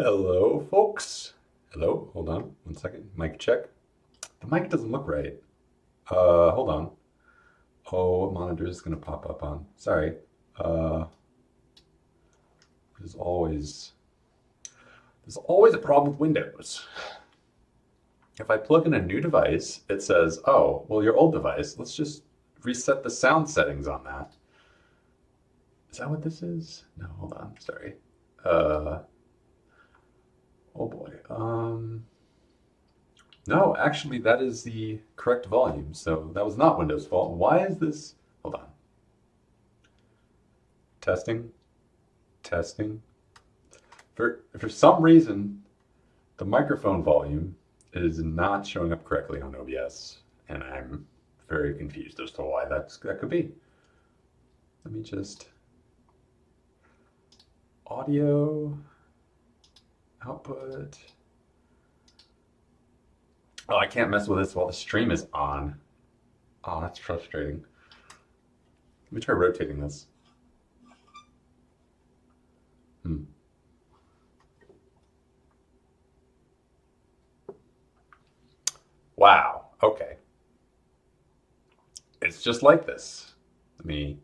Hello, folks. Hello, hold on one second. Mic check. The mic doesn't look right. Hold on. Oh, what monitor is going to pop up on? Sorry. Uh, there's always there's always a problem with Windows. If I plug in a new device, it says, "Oh, well, your old device. Let's just reset the sound settings on that." Is that what this is? No, hold on. Sorry. Uh, oh boy. No, actually, that is the correct volume. So that was not Windows' fault. Why is this? Hold on. Testing, testing. For some reason, the microphone volume is not showing up correctly on OBS, and I'm very confused as to why that could be. Let me just audio output. Oh, I can't mess with this while the stream is on. Oh, that's frustrating. Let me try rotating this. Hmm. Wow. Okay. It's just like this. Let me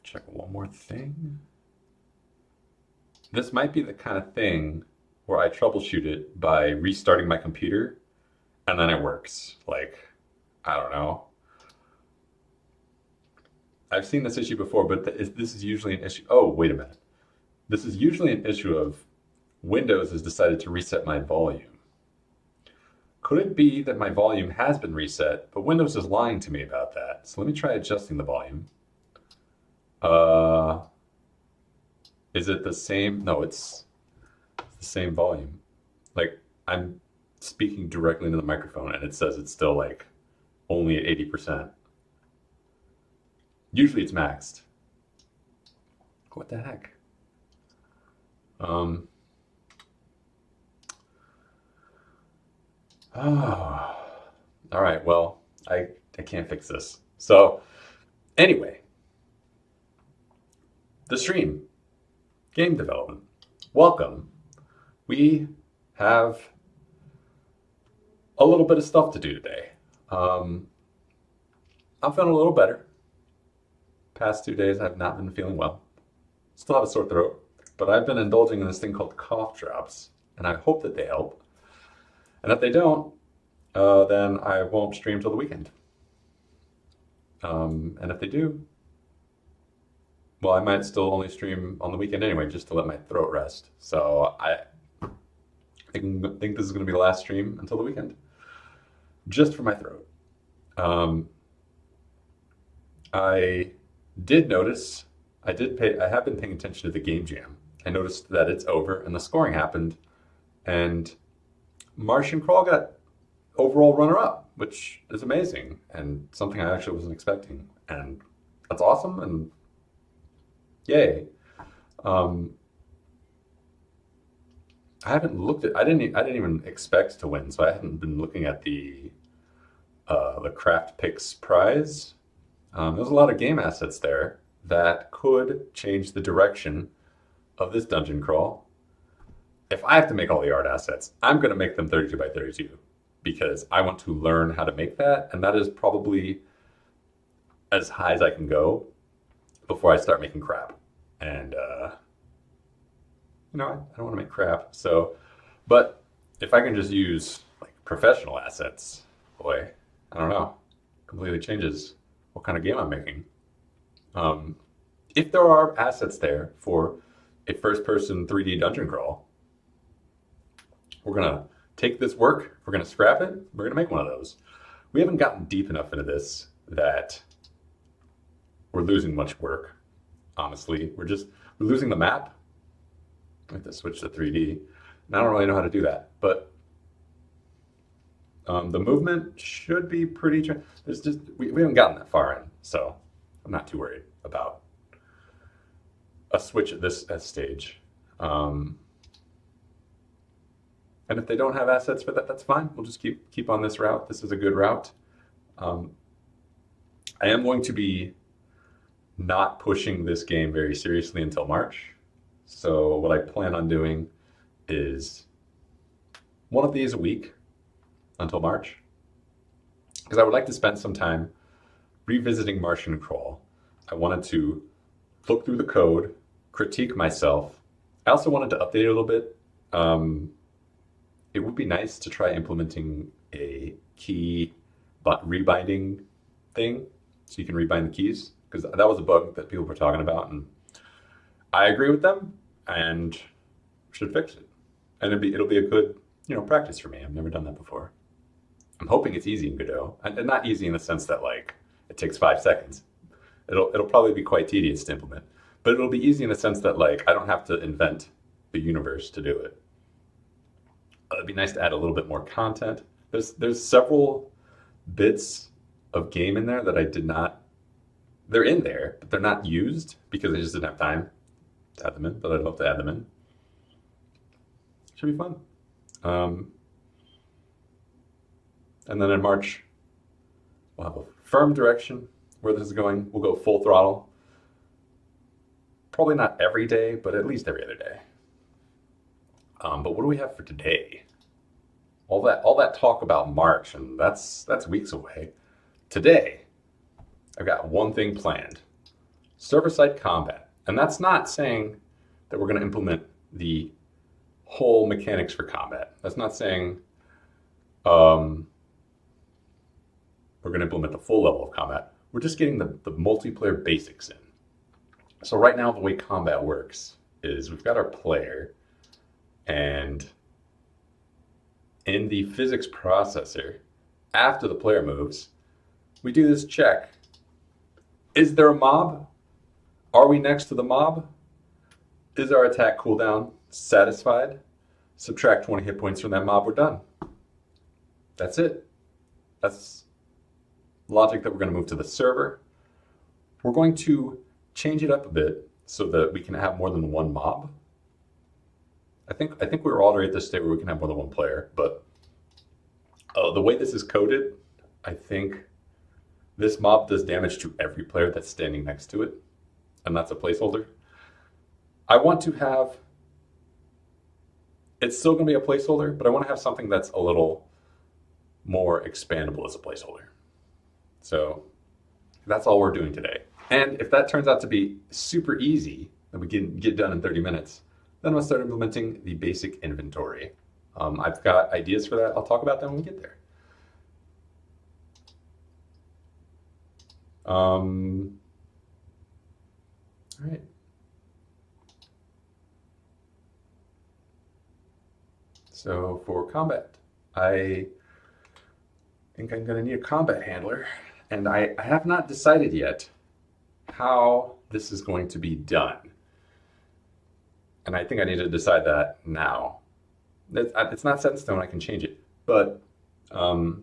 check one more thing. This might be the kind of thing where I troubleshoot it by restarting my computer and then it works. Like, I don't know. I've seen this issue before, but this is usually an issue. Oh, wait a minute. This is usually an issue of Windows has decided to reset my volume. Could it be that my volume has been reset, but Windows is lying to me about that? So let me try adjusting the volume. Uh, is it the same? No, it's the same volume. Like I'm speaking directly into the microphone and it says it's still like only at 80%. Usually it's maxed. What the heck? Um, oh, all right. Well, I can't fix this. So anyway, the stream, game development. Welcome. We have a little bit of stuff to do today. I'm feeling a little better. Past 2 days, I've not been feeling well. Still have a sore throat, but I've been indulging in this thing called cough drops, and I hope that they help. And if they don't, then I won't stream till the weekend. And if they do, well, I might still only stream on the weekend anyway, just to let my throat rest. So I think this is going to be the last stream until the weekend, just for my throat. Um, I did notice, I have been paying attention to the game jam. I noticed that it's over and the scoring happened, and Martian Crawl got overall runner-up, which is amazing and something I actually wasn't expecting. And that's awesome, and yay. Um, I haven't looked at, I didn't even expect to win, so I hadn't been looking at the Craft Picks prize. There's a lot of game assets there that could change the direction of this dungeon crawl. If I have to make all the art assets, I'm going to make them 32 by 32 because I want to learn how to make that, and that is probably as high as I can go before I start making crap. And I don't want to make crap. So, but if I can just use like professional assets, boy, I don't know, completely changes what kind of game I'm making. Um, if there are assets there for a first-person 3D dungeon crawl, we're gonna take this work, we're gonna scrap it, we're gonna make one of those. We haven't gotten deep enough into this that we're losing much work, honestly. We're losing the map. I have to switch to 3D. And I don't really know how to do that, but the movement should be pretty. There's just we haven't gotten that far in, so I'm not too worried about a switch at this stage. Um, and if they don't have assets for that, that's fine. We'll just keep on this route. This is a good route. Um, I am going to be not pushing this game very seriously until March. So what I plan on doing is one of these a week until March, because I would like to spend some time revisiting Martian Crawl. I wanted to look through the code, critique myself. I also wanted to update it a little bit. It would be nice to try implementing a key rebinding thing so you can rebind the keys, because that was a bug that people were talking about, and I agree with them and should fix it. And it'll be a good, practice for me. I've never done that before. I'm hoping it's easy in Godot, and not easy in the sense that like it takes 5 seconds. It'll probably be quite tedious to implement, but it'll be easy in the sense that like I don't have to invent the universe to do it. It'd be nice to add a little bit more content. There's several bits of game in there that I did not. They're in there, but they're not used because I just didn't have time to add them in. But I'd love to add them in. Should be fun. And then in March, we'll have a firm direction where this is going. We'll go full throttle. Probably not every day, but at least every other day. But what do we have for today? All that talk about March, and that's weeks away. Today, I've got one thing planned: server-side combat. And that's not saying that we're going to implement the whole mechanics for combat. That's not saying we're going to implement the full level of combat. We're just getting the multiplayer basics in. So right now, the way combat works is we've got our player, and in the physics processor, after the player moves, we do this check. Is there a mob? Are we next to the mob? Is our attack cooldown satisfied? Subtract 20 hit points from that mob, we're done. That's it. That's logic that we're going to move to the server. We're going to change it up a bit so that we can have more than one mob. I think we're already at this state where we can have more than one player, but the way this is coded, I think this mob does damage to every player that's standing next to it, and that's a placeholder. I want to have, it's still going to be a placeholder, but I want to have something that's a little more expandable as a placeholder. So that's all we're doing today. And if that turns out to be super easy, that we can get done in 30 minutes, then we'll start implementing the basic inventory. I've got ideas for that. I'll talk about them when we get there. All right. So for combat, I think I'm going to need a combat handler, and I have not decided yet how this is going to be done. And I think I need to decide that now. It's not set in stone, I can change it. But is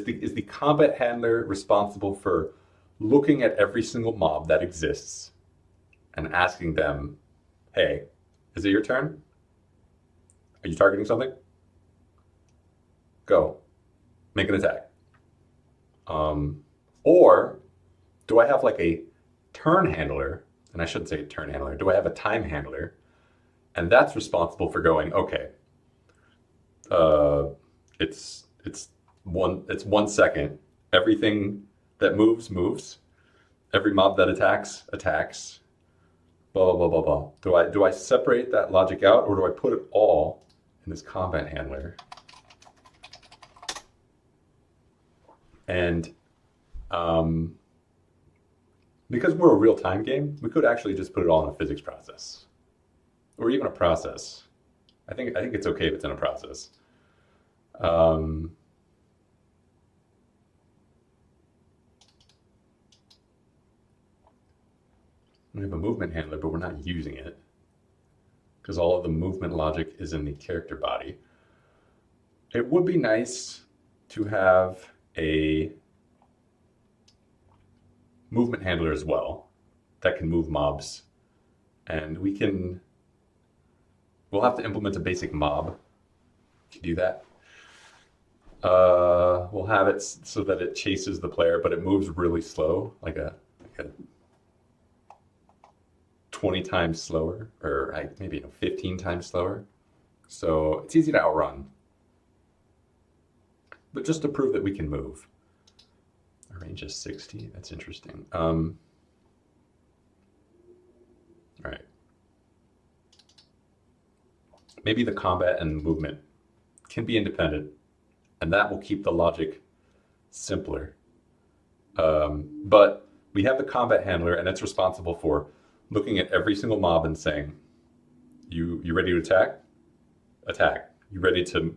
the combat handler responsible for looking at every single mob that exists and asking them, hey, is it your turn? Are you targeting something? Go. Make an attack. Or do I have like a turn handler, and I shouldn't say turn handler, do I have a time handler? And that's responsible for going, okay, it's 1 second. Everything that moves. Every mob that attacks. Blah, blah, blah, blah, blah. Do I separate that logic out, or do I put it all in this combat handler? And because we're a real-time game, we could actually just put it all in a physics process, or even a process. I think it's okay if it's in a process. We have a movement handler, but we're not using it because all of the movement logic is in the character body. It would be nice to have a movement handler as well that can move mobs, and we'll have to implement a basic mob to do that. We'll have it so that it chases the player, but it moves really slow, like a 20 times slower, or maybe 15 times slower. So it's easy to outrun. But just to prove that we can move. Our range is 60. That's interesting. All right. Maybe the combat and movement can be independent, and that will keep the logic simpler. But we have the combat handler, and it's responsible for looking at every single mob and saying, "You ready to attack? Attack. You ready to?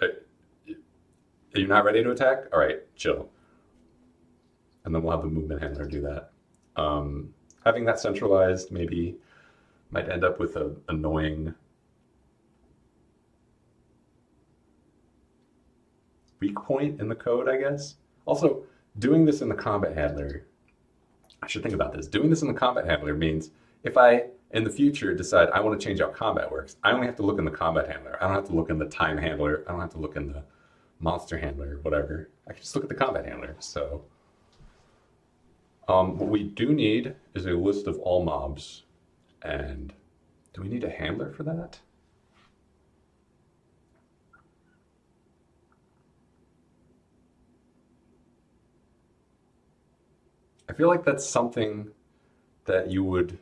Are you not ready to attack? All right, chill." And then we'll have the movement handler do that. Having that centralized maybe might end up with an annoying weak point in the code, I guess. Also, doing this in the combat handler, I should think about this. Doing this in the combat handler means if I, in the future, decide I want to change how combat works, I only have to look in the combat handler. I don't have to look in the time handler. I don't have to look in the monster handler, whatever. I can just look at the combat handler. So what we do need is a list of all mobs. And do we need a handler for that? I feel like that's something that you would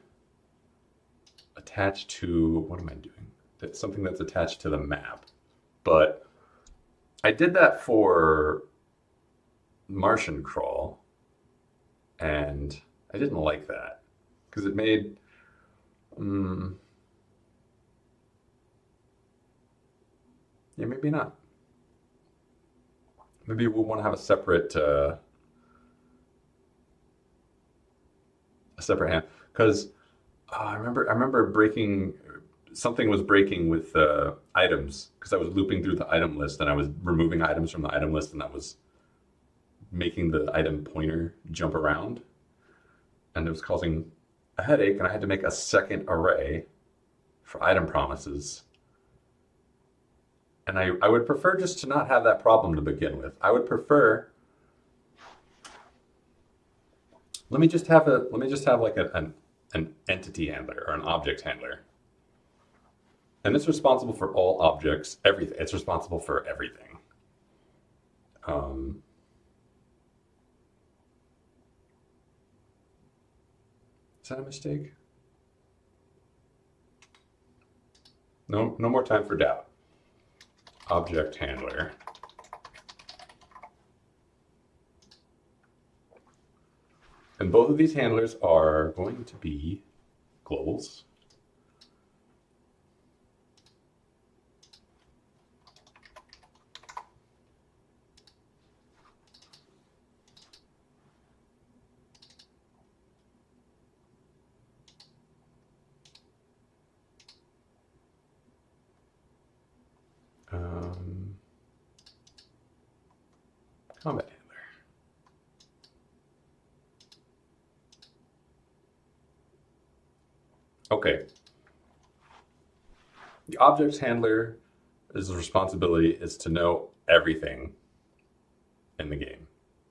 attach to, what am I doing? That's something that's attached to the map. But I did that for Martian Crawl, and I didn't like that because it made, yeah, maybe not. Maybe we'll want to have a separate hand because I remember breaking something was breaking with items because I was looping through the item list and I was removing items from the item list and that was making the item pointer jump around and it was causing a headache and I had to make a second array for item promises. And I would prefer just to not have that problem to begin with. I would prefer let me just have like an entity handler or an object handler. And it's responsible for all objects, everything. It's responsible for everything. Um, is that a mistake? No, no more time for doubt. Object handler. And both of these handlers are going to be globals. Um, Combat handler. Okay. The objects handler is responsibility is to know everything in the game.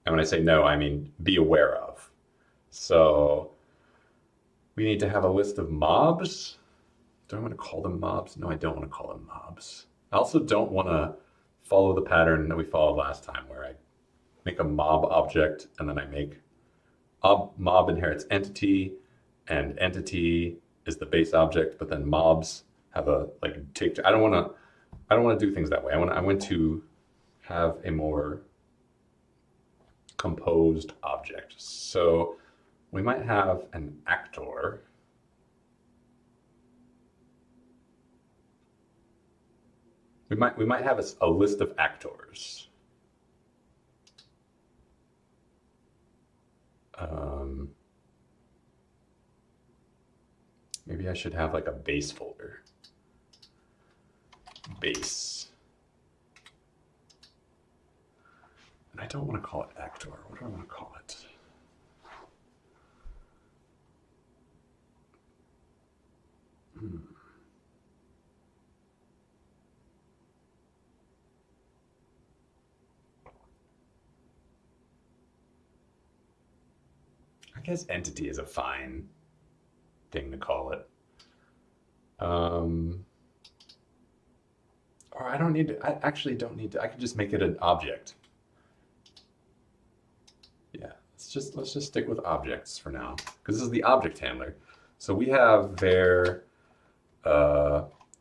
And when I say know, I mean be aware of. So we need to have a list of mobs. Do I want to call them mobs? No, I don't want to call them mobs. I also don't want to follow the pattern that we followed last time where I make a mob object and then I make mob inherits entity and entity is the base object, but then mobs have a like take. I don't want to do things that way. I want to have a more composed object. So we might have an actor. We might have a list of actors. Um, Maybe I should have like a base folder. Base. And I don't want to call it actor. What do I want to call it? I guess entity is a fine thing to call it. Or I don't need to, I actually don't need to, I can just make it an object. Yeah, let's just stick with objects for now, because this is the object handler. So we have var,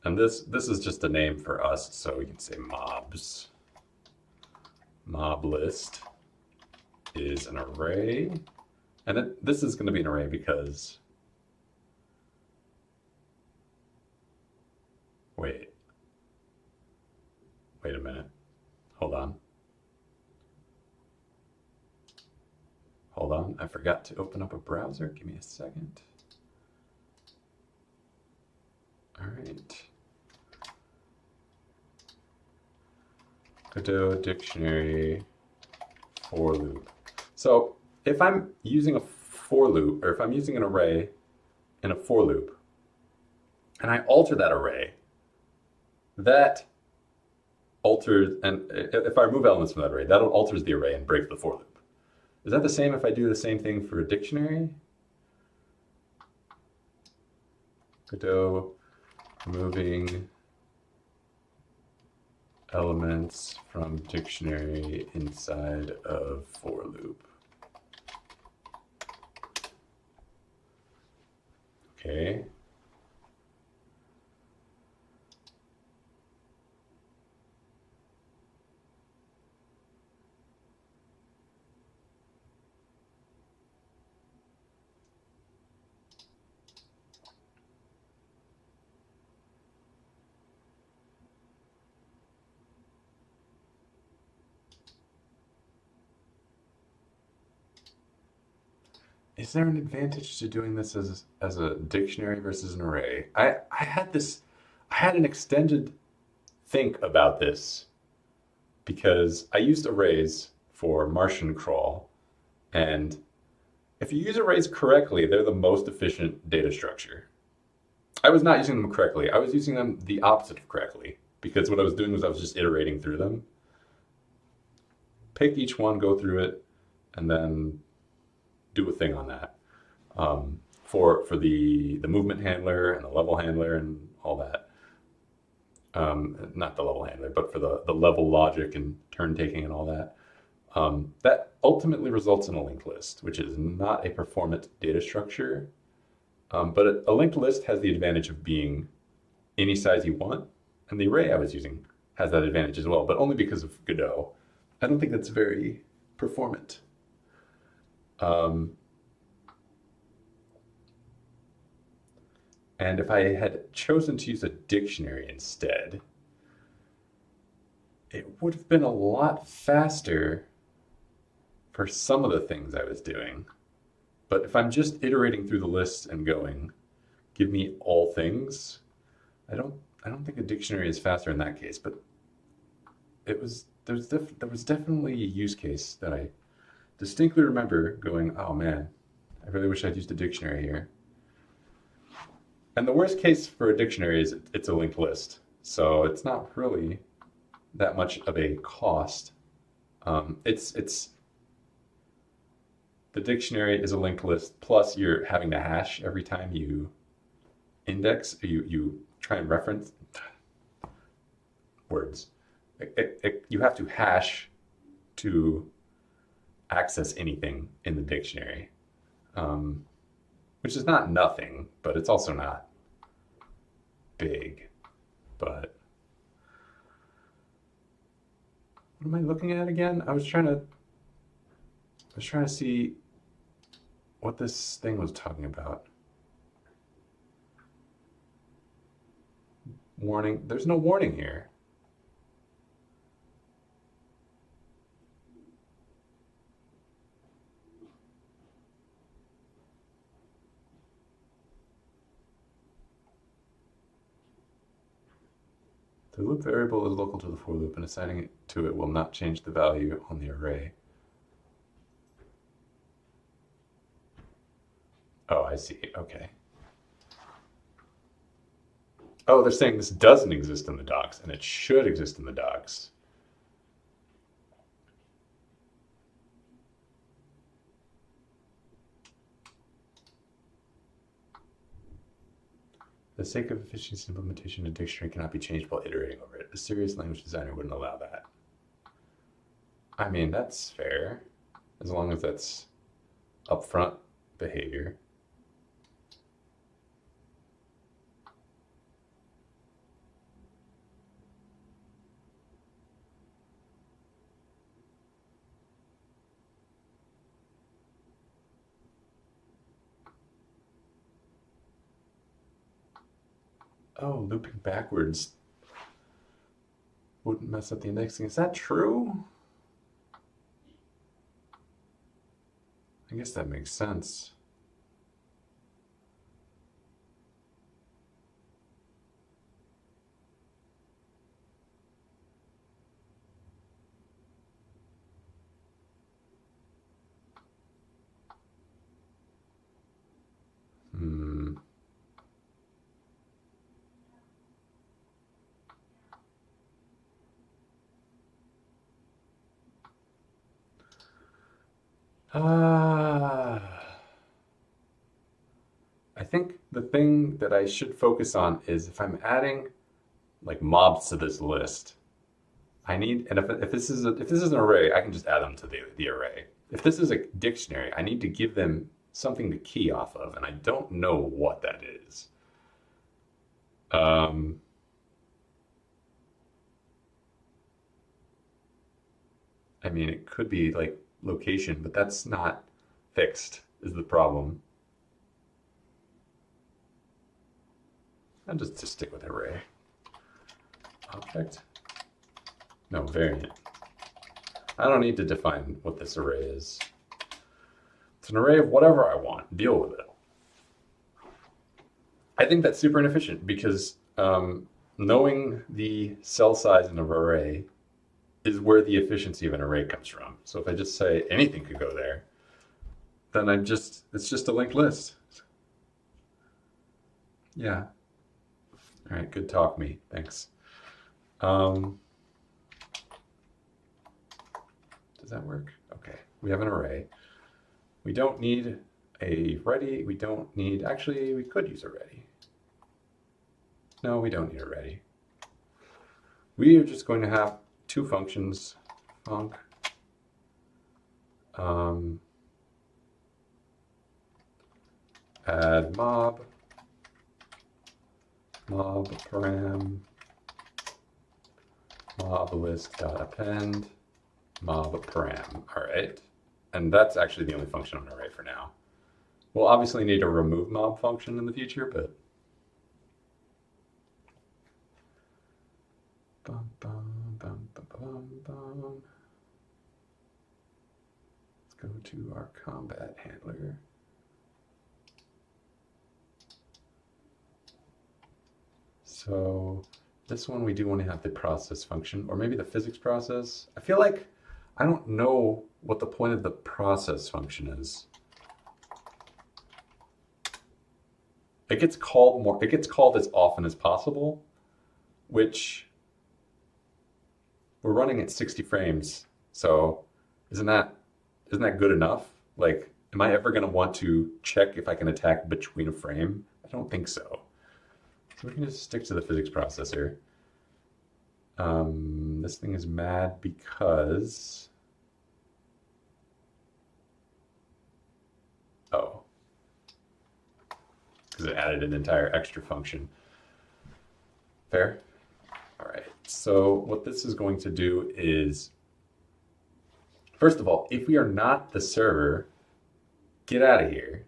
and this is just a name for us, so we can say mobs. Mob list is an array, and this is going to be an array because, wait a minute, hold on, I forgot to open up a browser, give me a second. All right, Godot dictionary for loop. So if I'm using a for loop, or if I'm using an array in a for loop, and I alter that array, that alters, and if I remove elements from that array, that alters the array and breaks the for loop. Is that the same if I do the same thing for a dictionary? Godot removing elements from dictionary inside of for loop. Okay. Is there an advantage to doing this as a dictionary versus an array? I had an extended think about this because I used arrays for Martian crawl, and if you use arrays correctly, they're the most efficient data structure. I was not using them correctly. I was using them the opposite of correctly because what I was doing was I was just iterating through them. Pick each one, go through it, and then do a thing on that. For the movement handler and the level handler and all that. Not the level handler, but for the level logic and turn taking and all that. That ultimately results in a linked list, which is not a performant data structure. But a linked list has the advantage of being any size you want. And the array I was using has that advantage as well, but only because of Godot. I don't think that's very performant. And if I had chosen to use a dictionary instead, it would have been a lot faster for some of the things I was doing. But if I'm just iterating through the list and going, give me all things, I don't think a dictionary is faster in that case. But there was definitely a use case that I distinctly remember going, oh man, I really wish I'd used a dictionary here. And the worst case for a dictionary is it's a linked list. So it's not really that much of a cost. It's the dictionary is a linked list, plus you're having to hash every time you index, you try and reference words. You have to hash to access anything in the dictionary, which is not nothing, but it's also not big. But what am I looking at again? I was trying to see what this thing was talking about. Warning. There's no warning here. The loop variable is local to the for loop, and assigning it to it will not change the value on the array. Oh, I see. Okay. Oh, they're saying this doesn't exist in the docs, and it should exist in the docs. For the sake of efficiency implementation, a dictionary cannot be changed while iterating over it. A serious language designer wouldn't allow that. I mean, that's fair, as long as that's upfront behavior. Oh, looping backwards wouldn't mess up the indexing. Is that true? I guess that makes sense. Hmm. Ah. I think the thing that I should focus on is if I'm adding like mobs to this list, I need, and if this is if this is an array, I can just add them to the array. If this is a dictionary, I need to give them something to key off of, and I don't know what that is. Um, I mean, it could be like location, but that's not fixed, is the problem. I'll just stick with array. Object. No, variant. I don't need to define what this array is. It's an array of whatever I want. Deal with it. I think that's super inefficient because knowing the cell size in an array is where the efficiency of an array comes from. So if I just say anything could go there, then it's just a linked list. Yeah. All right, good talk, me. Thanks. Does that work? Okay, we have an array. We don't need a ready. We don't need, actually, we could use a ready. No, we don't need a ready. We are just going to have two functions, func, add mob param, mob list dot append, mob param. All right, and that's actually the only function on an array for now. We'll obviously need a remove mob function in the future, but bum, bum, bum, bum, bum, bum. Let's go to our combat handler. So this one we do want to have the process function, or maybe the physics process. I feel like I don't know what the point of the process function is. It gets called as often as possible, which we're running at 60 frames. So isn't that good enough? Like, am I ever going to want to check if I can attack between a frame? I don't think so. So we can just stick to the physics processor. This thing is mad because, oh, because it added an entire extra function. Fair? All right, so what this is going to do is, first of all, if we are not the server, get out of here.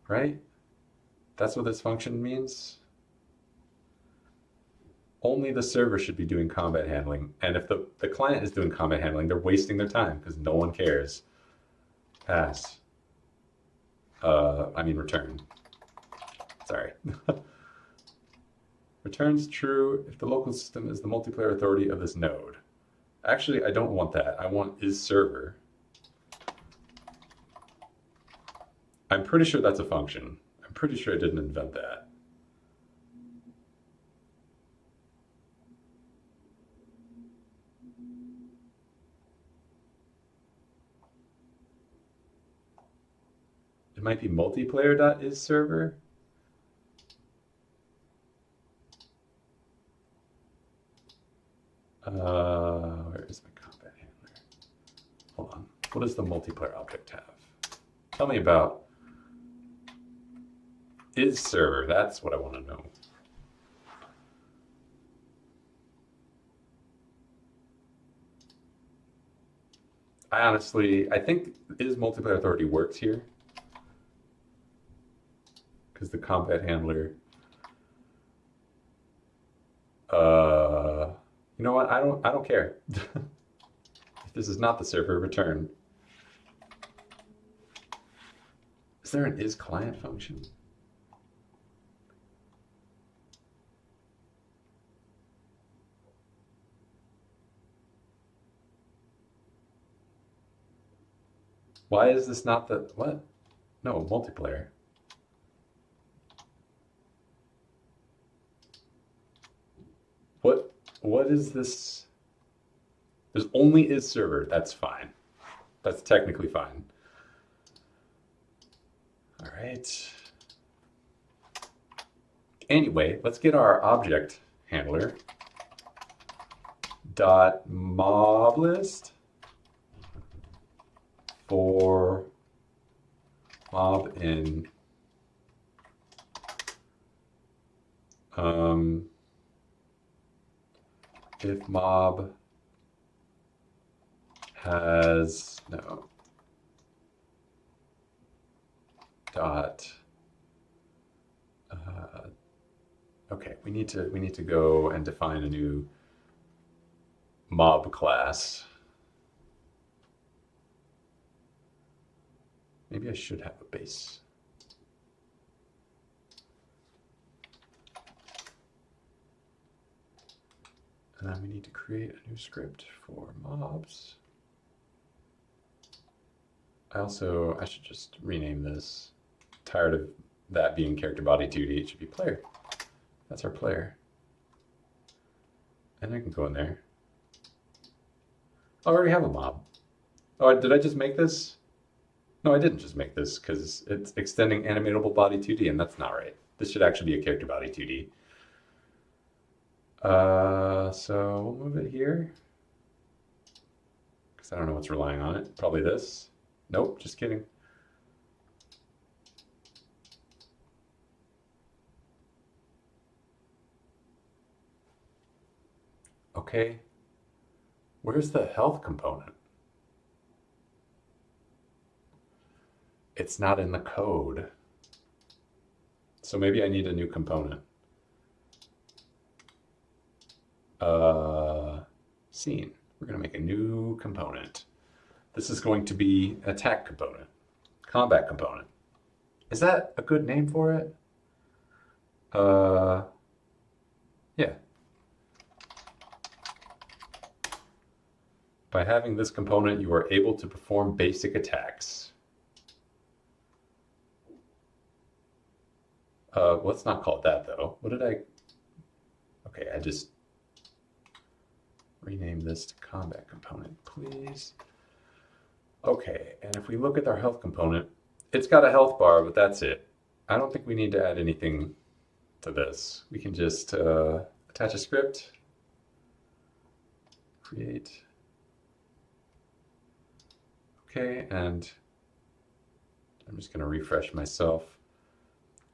Right? That's what this function means. Only the server should be doing combat handling. And if the client is doing combat handling, they're wasting their time because no one cares. Pass. I mean return. Sorry. Returns true if the local system is the multiplayer authority of this node. Actually, I don't want that. I want is server. I'm pretty sure that's a function. I'm pretty sure I didn't invent that. might be multiplayer.isServer. Where is my combat handler? Hold on. What does the multiplayer object have? Tell me about isServer. That's what I want to know. I think is multiplayer authority works here because the combat handler. You know what? I don't care. If this is not the server, return. Is there an isClient function? Why is this not the what? No, multiplayer. What is this? There's only isServer. That's fine. That's technically fine. All right. Anyway, let's get our object handler dot mob list for mob in if mob has no dot okay, we need to go and define a new mob class. Maybe I should have a base. And then we need to create a new script for mobs. I should just rename this. Tired of that being character body 2D, it should be player. That's our player. And I can go in there. I already have a mob. Oh, did I just make this? No, I didn't just make this because it's extending animatable body 2D, and that's not right. This should actually be a character body 2D. So we'll move it here because I don't know what's relying on it. Probably this. Nope, just kidding. Okay, where's the health component? It's not in the code. So maybe I need a new component. Scene. We're going to make a new component. This is going to be an attack component, combat component. Is that a good name for it? Yeah. By having this component, you are able to perform basic attacks. Let's not call it that though. What did I? Okay, I just rename this to combat component, please. Okay, and if we look at our health component, it's got a health bar, but that's it. I don't think we need to add anything to this. We can just attach a script, create. Okay, and I'm just going to refresh myself.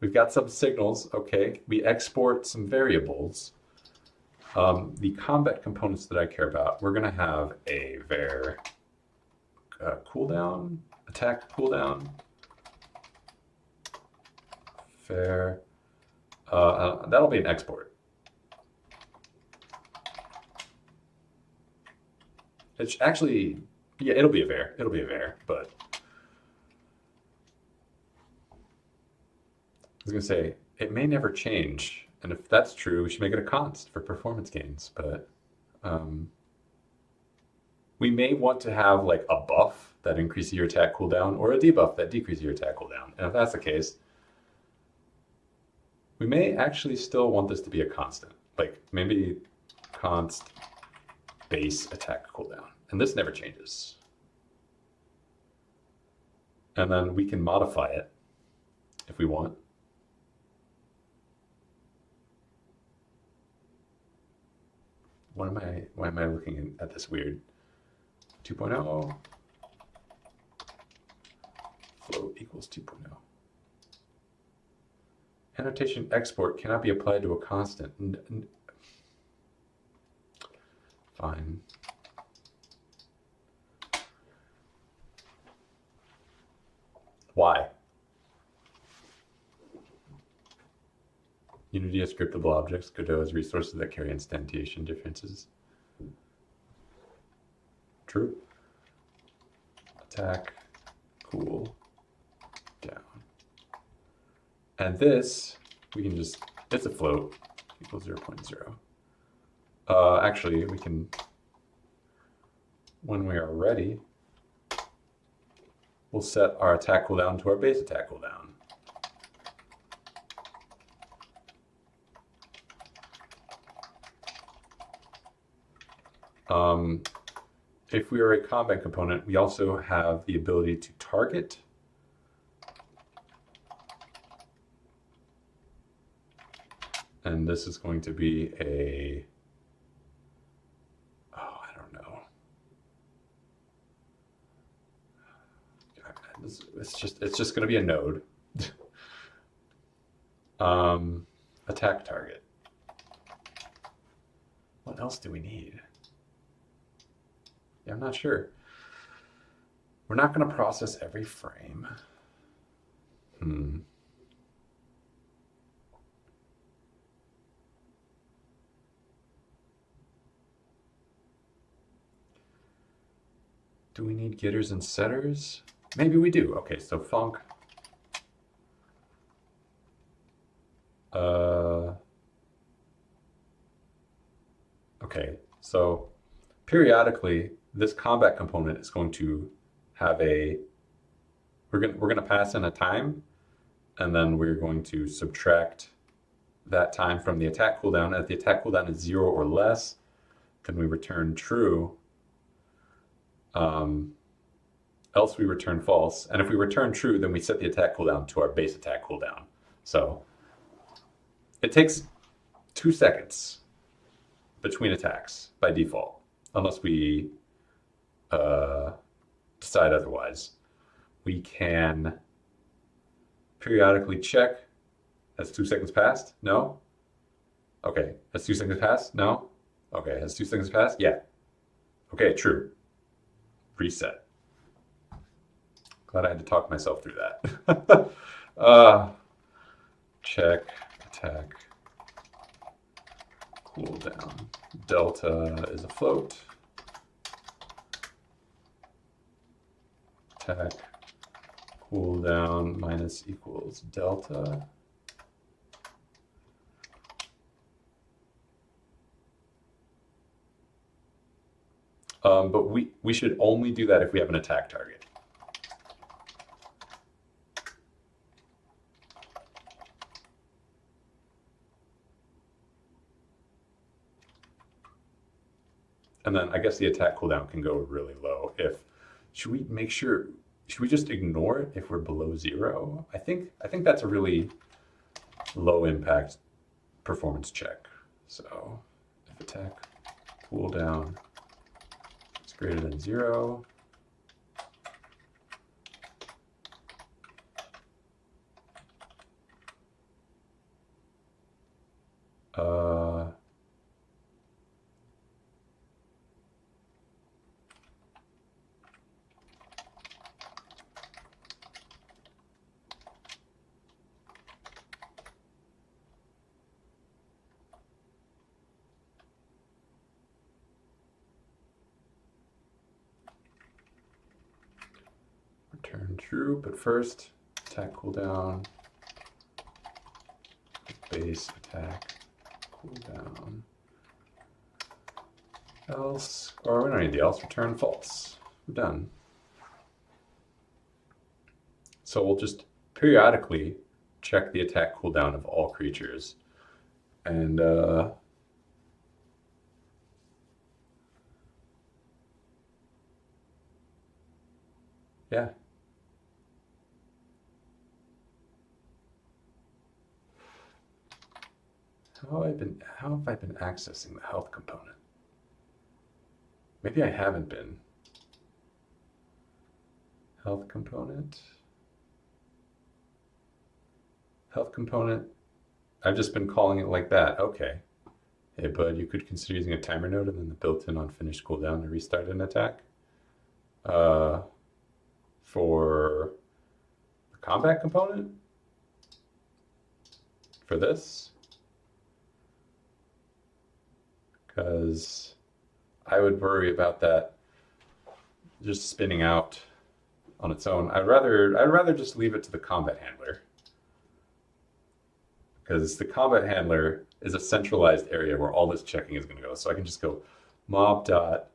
We've got some signals, okay. We export some variables. The combat components that I care about, we're going to have a var cooldown, attack cooldown, var, that'll be an export. It's actually, yeah, it'll be a var, but I was going to say, it may never change, and if that's true, we should make it a const for performance gains, but we may want to have like a buff that increases your attack cooldown or a debuff that decreases your attack cooldown, and if that's the case, we may actually still want this to be a constant, like maybe const base attack cooldown, and this never changes. And then we can modify it if we want. Why am I looking at this weird? 2.0 float equals 2.0. Annotation export cannot be applied to a constant. Fine. Why? Unity has scriptable objects. Godot has resources that carry instantiation differences. True. Attack, cool, down. And this, we can just, it's a float, equals 0.0. Actually, we can, when we are ready, we'll set our attack cooldown to our base attack cooldown. If we are a combat component, we also have the ability to target. And this is going to be a, oh, I don't know. It's just going to be a node. Attack target. What else do we need? Yeah, I'm not sure. We're not going to process every frame. Do we need getters and setters? Maybe we do. Okay, so func. Okay, so periodically, this combat component is going to have a, we're going to pass in a time, and then we're going to subtract that time from the attack cooldown. If the attack cooldown is 0 or less, then we return true. Else we return false. And if we return true, then we set the attack cooldown to our base attack cooldown. So it takes 2 seconds between attacks by default, unless we decide otherwise. We can periodically check. Has 2 seconds passed? No? Okay. Has 2 seconds passed? No? Okay. Has 2 seconds passed? Yeah. Okay, true. Reset. Glad I had to talk myself through that. Check, attack, cooldown. Delta is a float. Attack, cooldown minus equals delta. But we should only do that if we have an attack target. And then I guess the attack cooldown can go really low. Should we make sure, should we just ignore it if we're below 0? I think that's a really low impact performance check. So if attack cooldown is greater than 0, return true, but first attack cooldown, base attack cooldown, else, or we don't need the else, return false. We're done. So we'll just periodically check the attack cooldown of all creatures. And yeah. how have I been accessing the health component? Maybe I haven't been. Health component. Health component. I've just been calling it like that. Okay. Hey, bud, you could consider using a timer node and then the built-in on finish cooldown to restart an attack. For the combat component? For this? Because I would worry about that just spinning out on its own. I'd rather just leave it to the combat handler. Because the combat handler is a centralized area where all this checking is going to go. So I can just go mob dot.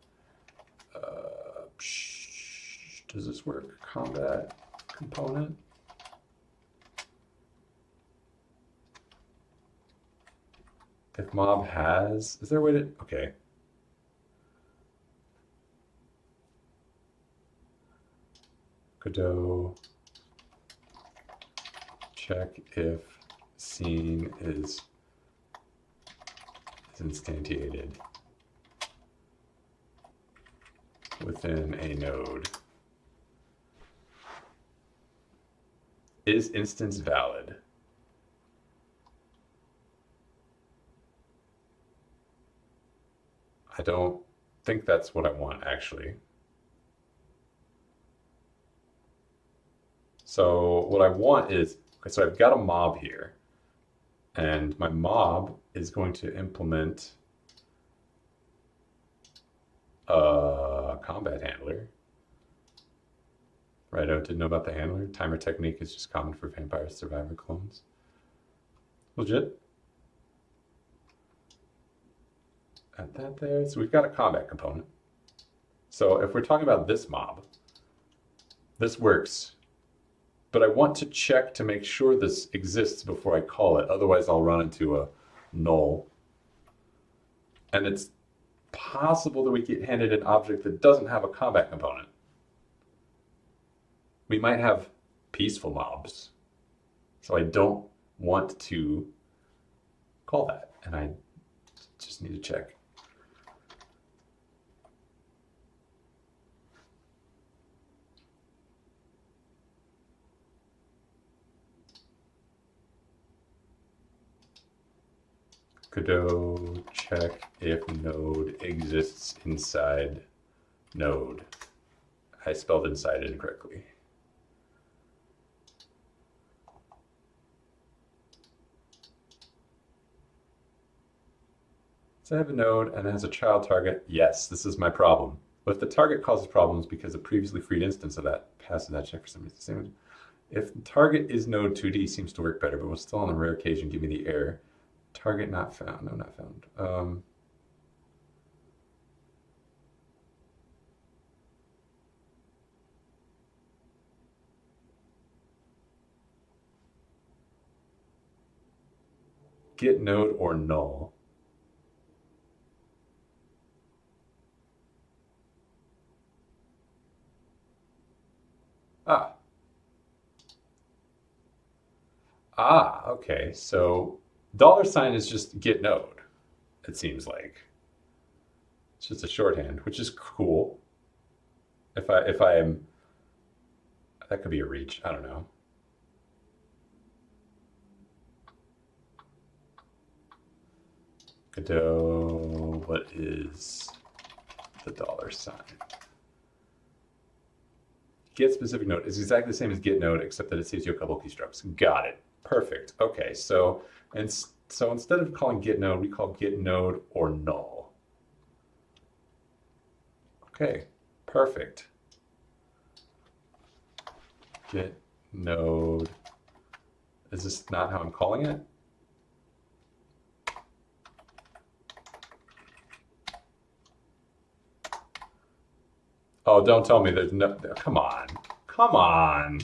Does this work? Combat component. If mob has, is there a way to, okay. Godot, check if scene is instantiated within a node. Is instance valid? I don't think that's what I want, actually. So what I want is, okay, so I've got a mob here, and my mob is going to implement a combat handler. Right, I didn't know about the handler. Timer technique is just common for vampire survivor clones. Legit. Add that there. So we've got a combat component. So if we're talking about this mob, this works. But I want to check to make sure this exists before I call it. Otherwise, I'll run into a null. And it's possible that we get handed an object that doesn't have a combat component. We might have peaceful mobs. So I don't want to call that. And I just need to check. Godot check if node exists inside node. I spelled inside incorrectly. So I have a node and it has a child target. Yes, this is my problem. But if the target causes problems because a previously freed instance of that passes that check for some reason. If the target is node 2D, seems to work better, but will still on a rare occasion give me the error. Target not found. No, not found. Get node or null. Okay. So $sign is just get node, it seems like. It's just a shorthand, which is cool. If I am, that could be a reach. I don't know. Godot, what is the $sign? Get specific node is exactly the same as get node, except that it saves you a couple keystrokes. Got it. Perfect. Okay, so instead of calling get node, we call get node or null. Okay, perfect. Get node. Is this not how I'm calling it? Oh, don't tell me there's no, come on. Come on.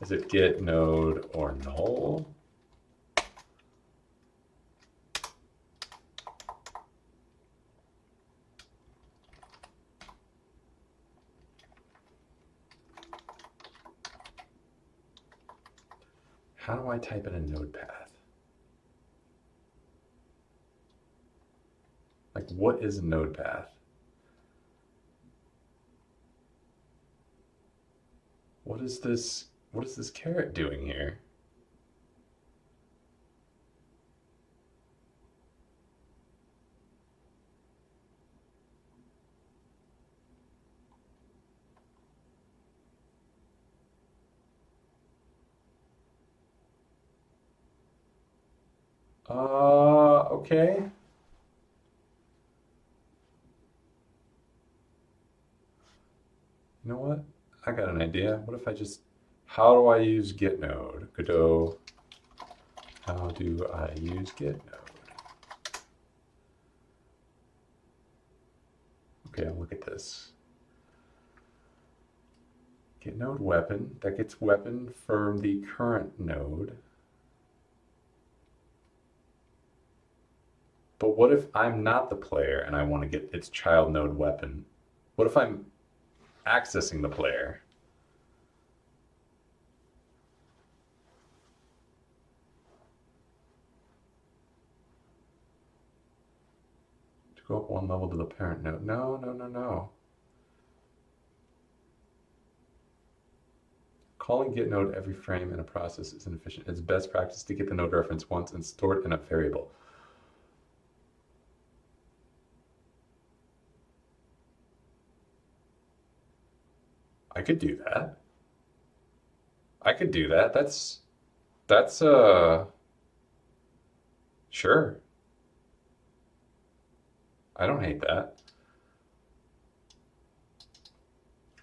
Is it get node or null? How do I type in a node path? Like, what is a node path? What is this? What is this caret doing here? Okay. You know what? I got an idea. What if I just, how do I use get node? Godot, how do I use get node? Okay, look at this. Get node weapon, that gets weapon from the current node. But what if I'm not the player and I want to get its child node weapon? What if I'm accessing the player? To go up one level to the parent node. No, no, no, no. Calling get node every frame in a process is inefficient. It's best practice to get the node reference once and store it in a variable. I could do that. I could do that. That's sure. I don't hate that.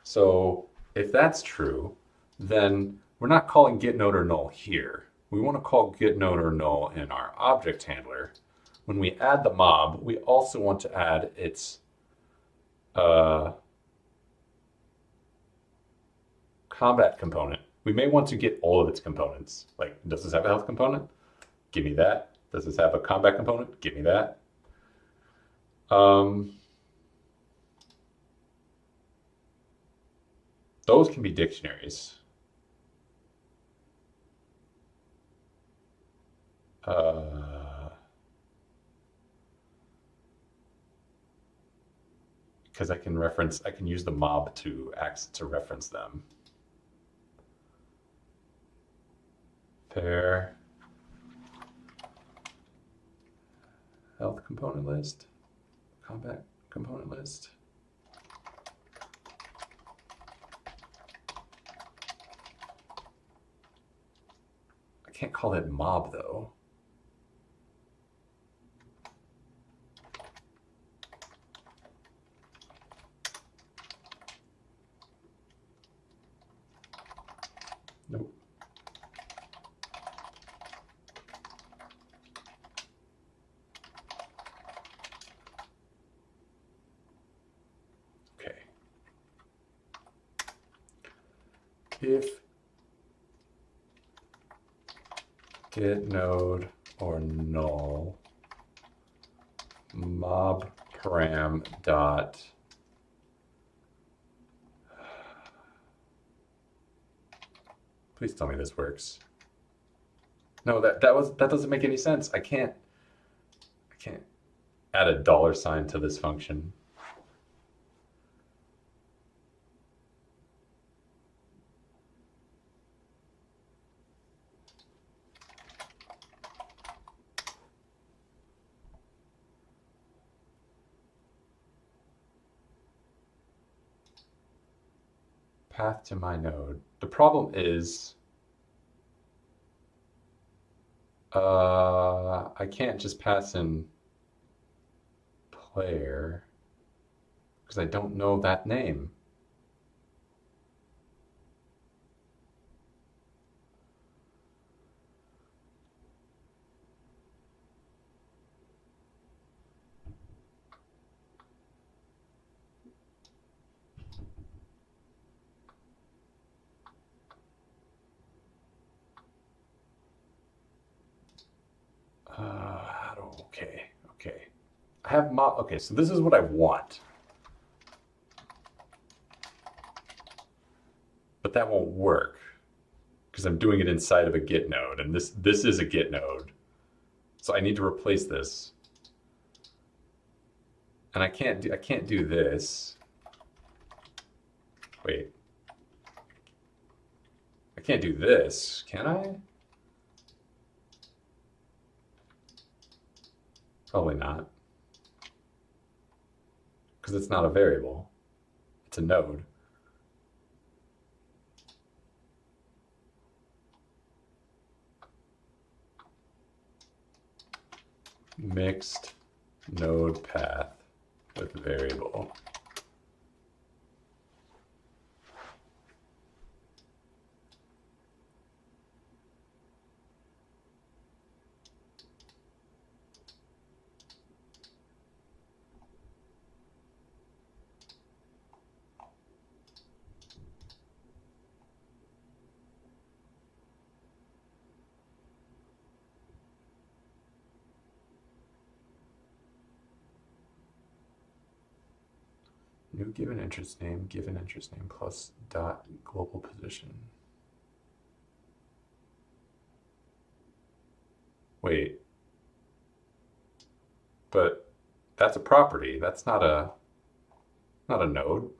So if that's true, then we're not calling get node or null here. We want to call get node or null in our object handler. When we add the mob, we also want to add its combat component. We may want to get all of its components. Like, does this have a health component? Give me that. Does this have a combat component? Give me that. Those can be dictionaries. Because I can use the mob to reference them. Pair health component list, combat component list. I can't call it mob though. Nope. Okay. If get node or null mob param dot please tell me this works. No, that doesn't make any sense. I can't add a $sign to this function. Path to my node. The problem is I can't just pass in player because I don't know that name. Okay. I have mob. Okay, so this is what I want. But that won't work because I'm doing it inside of a Git node, and this is a Git node. So I need to replace this. And I can't do this. Wait. I can't do this, can I? Probably not. Because it's not a variable. It's a node. Mixed node path with variable. New given interest name plus dot global position. Wait. But that's a property. That's not a node.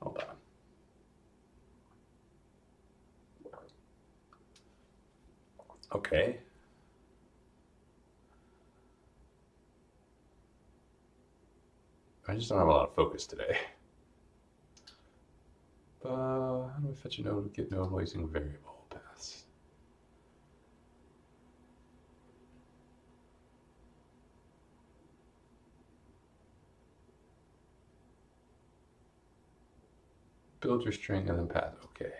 Hold on. Okay. I just don't have a lot of focus today. How do we fetch a node, get node while using variable paths? Build your string and then path. Okay.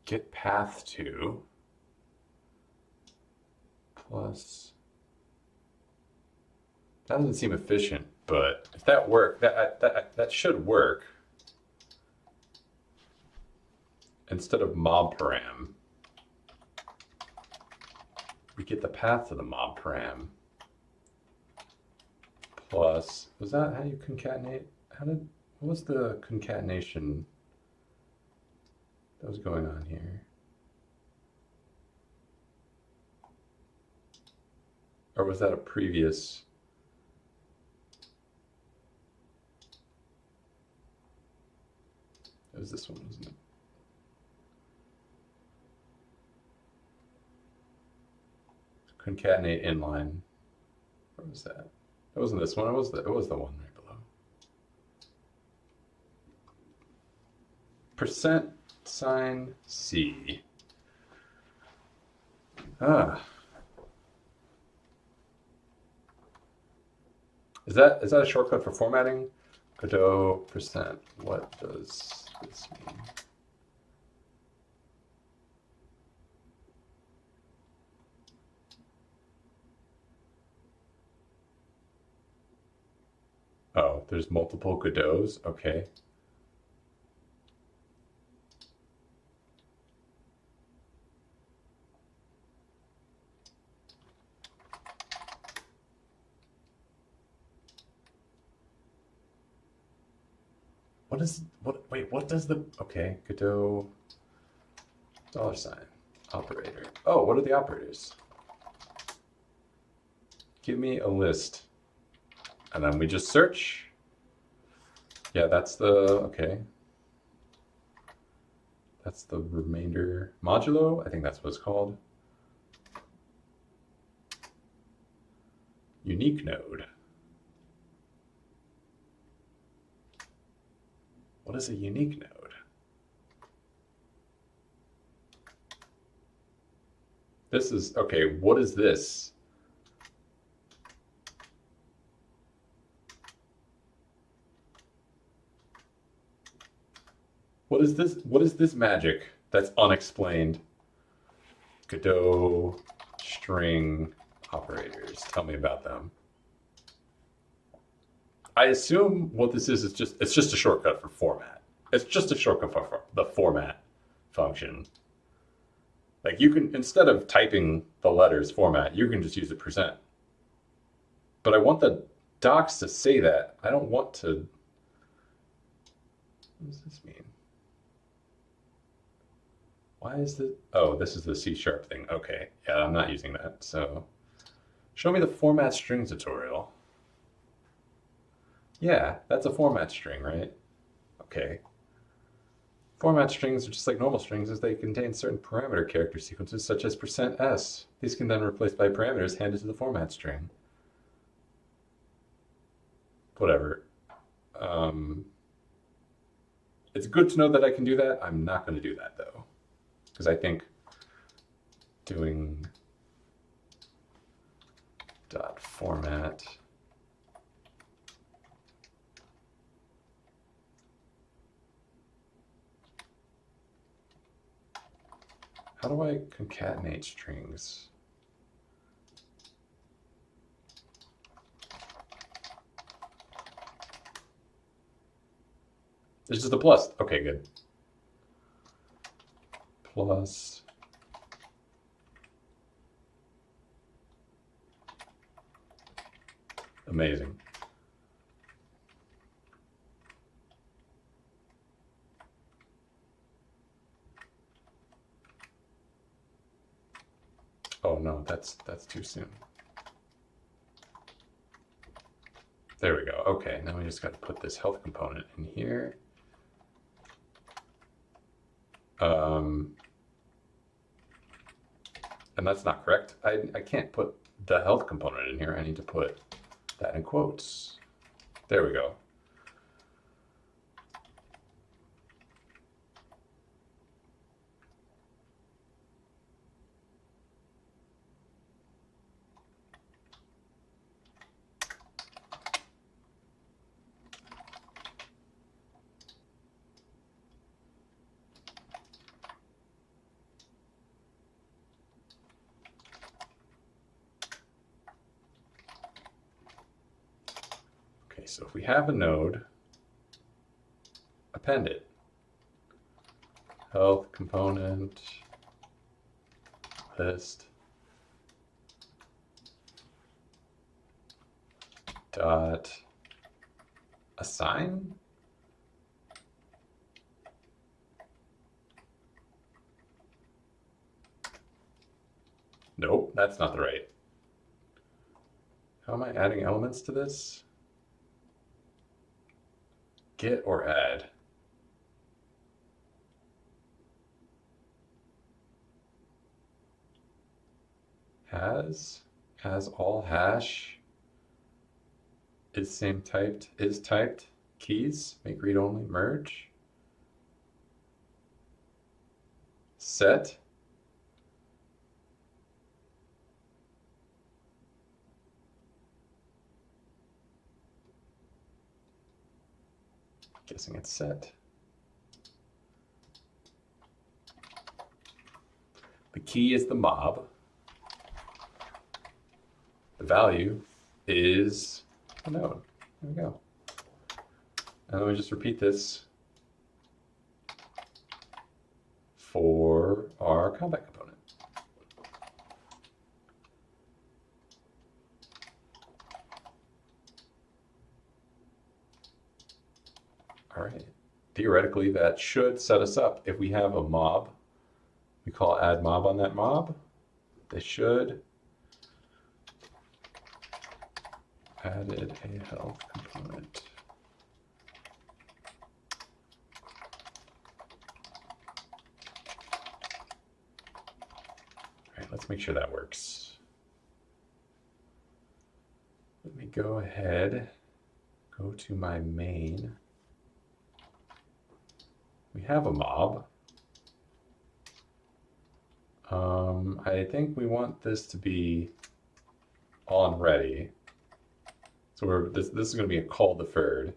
Get path to plus. That doesn't seem efficient, but if that that should work. Instead of mob param, we get the path to the mob param plus. Was that how you concatenate? What was the concatenation that was going on here? Or was that a previous? It was this one, wasn't it? Concatenate inline. Where was that? It wasn't this one. It was the one right below. %sign C. Is that a shortcut for formatting? Godot %. What does this mean? Oh, there's multiple Godots? Okay. What does the, okay, Godot $sign operator. Oh, what are the operators? Give me a list. And then we just search. Yeah, that's the, okay. That's the remainder modulo. I think that's what it's called. Unique node. What is a unique node? This is, okay, what is this? What is this? What is this magic that's unexplained? Godot string operators. Tell me about them. I assume what this is just it's just a shortcut for format. It's just a shortcut for the format function. Like you can, instead of typing the letters format, you can just use a percent. But I want the docs to say that. I don't want to. What does this mean? Why is this? Oh, this is the C# thing. Okay, yeah, I'm not using that. So show me the format string tutorial. Yeah, that's a format string, right? Okay. Format strings are just like normal strings as they contain certain parameter character sequences such as %s. These can then be replaced by parameters handed to the format string. Whatever. It's good to know that I can do that. I'm not going to do that though, because I think doing dot format how do I concatenate strings? This is the plus. Okay, good. Plus. Amazing. Oh no, that's too soon. There we go. Okay, now we just got to put this health component in here. And that's not correct. I can't put the health component in here. I need to put that in quotes. There we go. Okay, so if we have a node, append it. Health component, list, dot, assign? Nope, that's not the right. How am I adding elements to this? Get or add? Has all hash, is same typed, is typed, keys, make read only, merge, set, guessing it's set. The key is the mob. The value is a node. There we go. And let me just repeat this for our combat component. All right. Theoretically, that should set us up. If we have a mob, we call add mob on that mob. They should added a health component. All right, let's make sure that works. Let me go ahead, go to my main. have a mob. I think we want this to be on ready. So this is going to be a call deferred.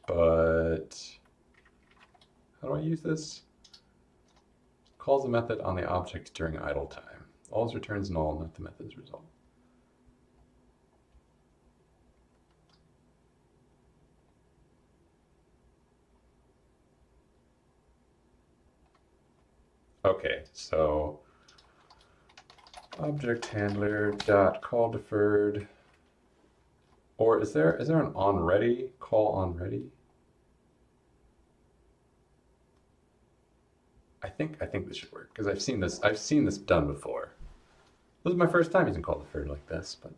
But how do I use this? Calls a method on the object during idle time. Always returns null, not the method's result. Okay, so object handler dot call deferred. Or is there an on ready, call on ready? I think this should work because I've seen this done before. This is my first time using call deferred like this, but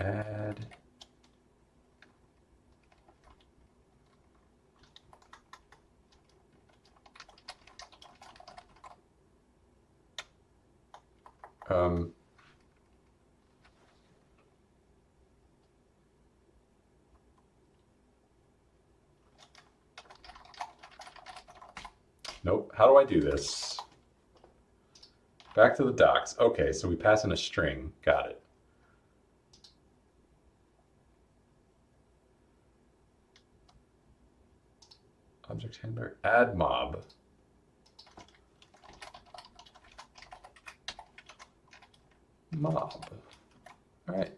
add nope. How do I do this? Back to the docs. Okay, so we pass in a string. Got it. Object handler, add mob. Mob. All right.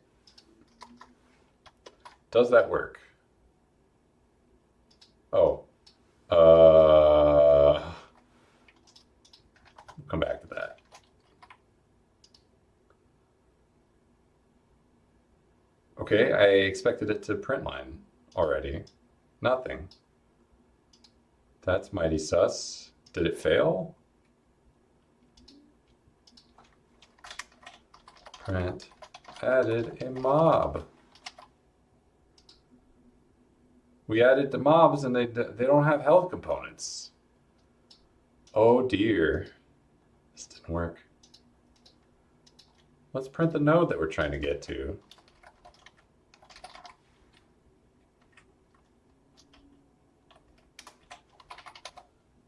Does that work? Oh. We'll come back to that. Okay, I expected it to print line already. Nothing. That's mighty sus. Did it fail? Print added a mob. We added the mobs and they don't have health components. Oh dear. This didn't work. Let's print the node that we're trying to get to.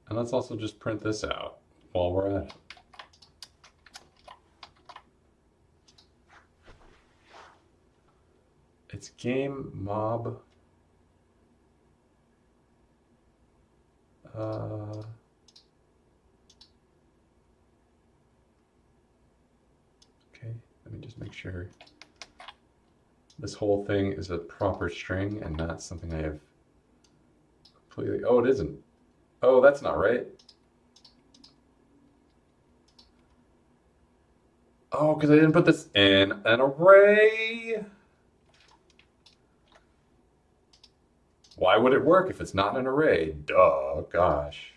And let's also just print this out while we're at it. It's game mob. Okay, let me just make sure this whole thing is a proper string and not something I have completely. Oh, it isn't. Oh, that's not right. Oh, because I didn't put this in an array. Why would it work if it's not an array? Duh, gosh.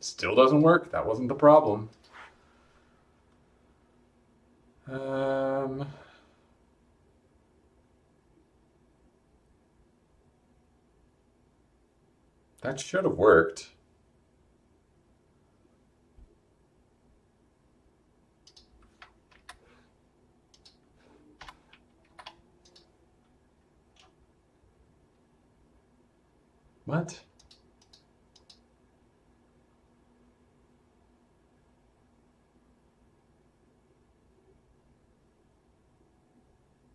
Still doesn't work. That wasn't the problem. That should have worked. What?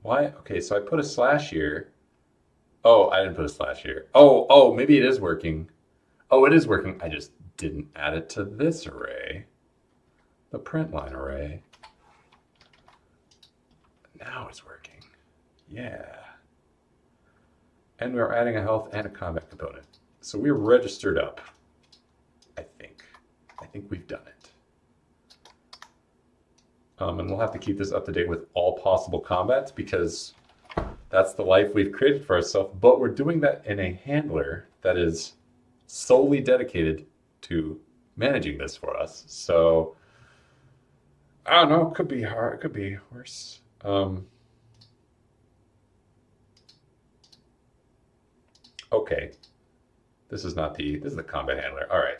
Why? Okay, so I put a slash here. Oh, I didn't put a slash here. Oh, maybe it is working. Oh, it is working. I just didn't add it to this array, the print line array. Now it's working. Yeah. And we're adding a health and a combat component. So we're registered up, I think. I think we've done it. And we'll have to keep this up to date with all possible combats because that's the life we've created for ourselves. But we're doing that in a handler that is solely dedicated to managing this for us. So I don't know, it could be hard, it could be worse. Okay, this is not this is the combat handler. All right.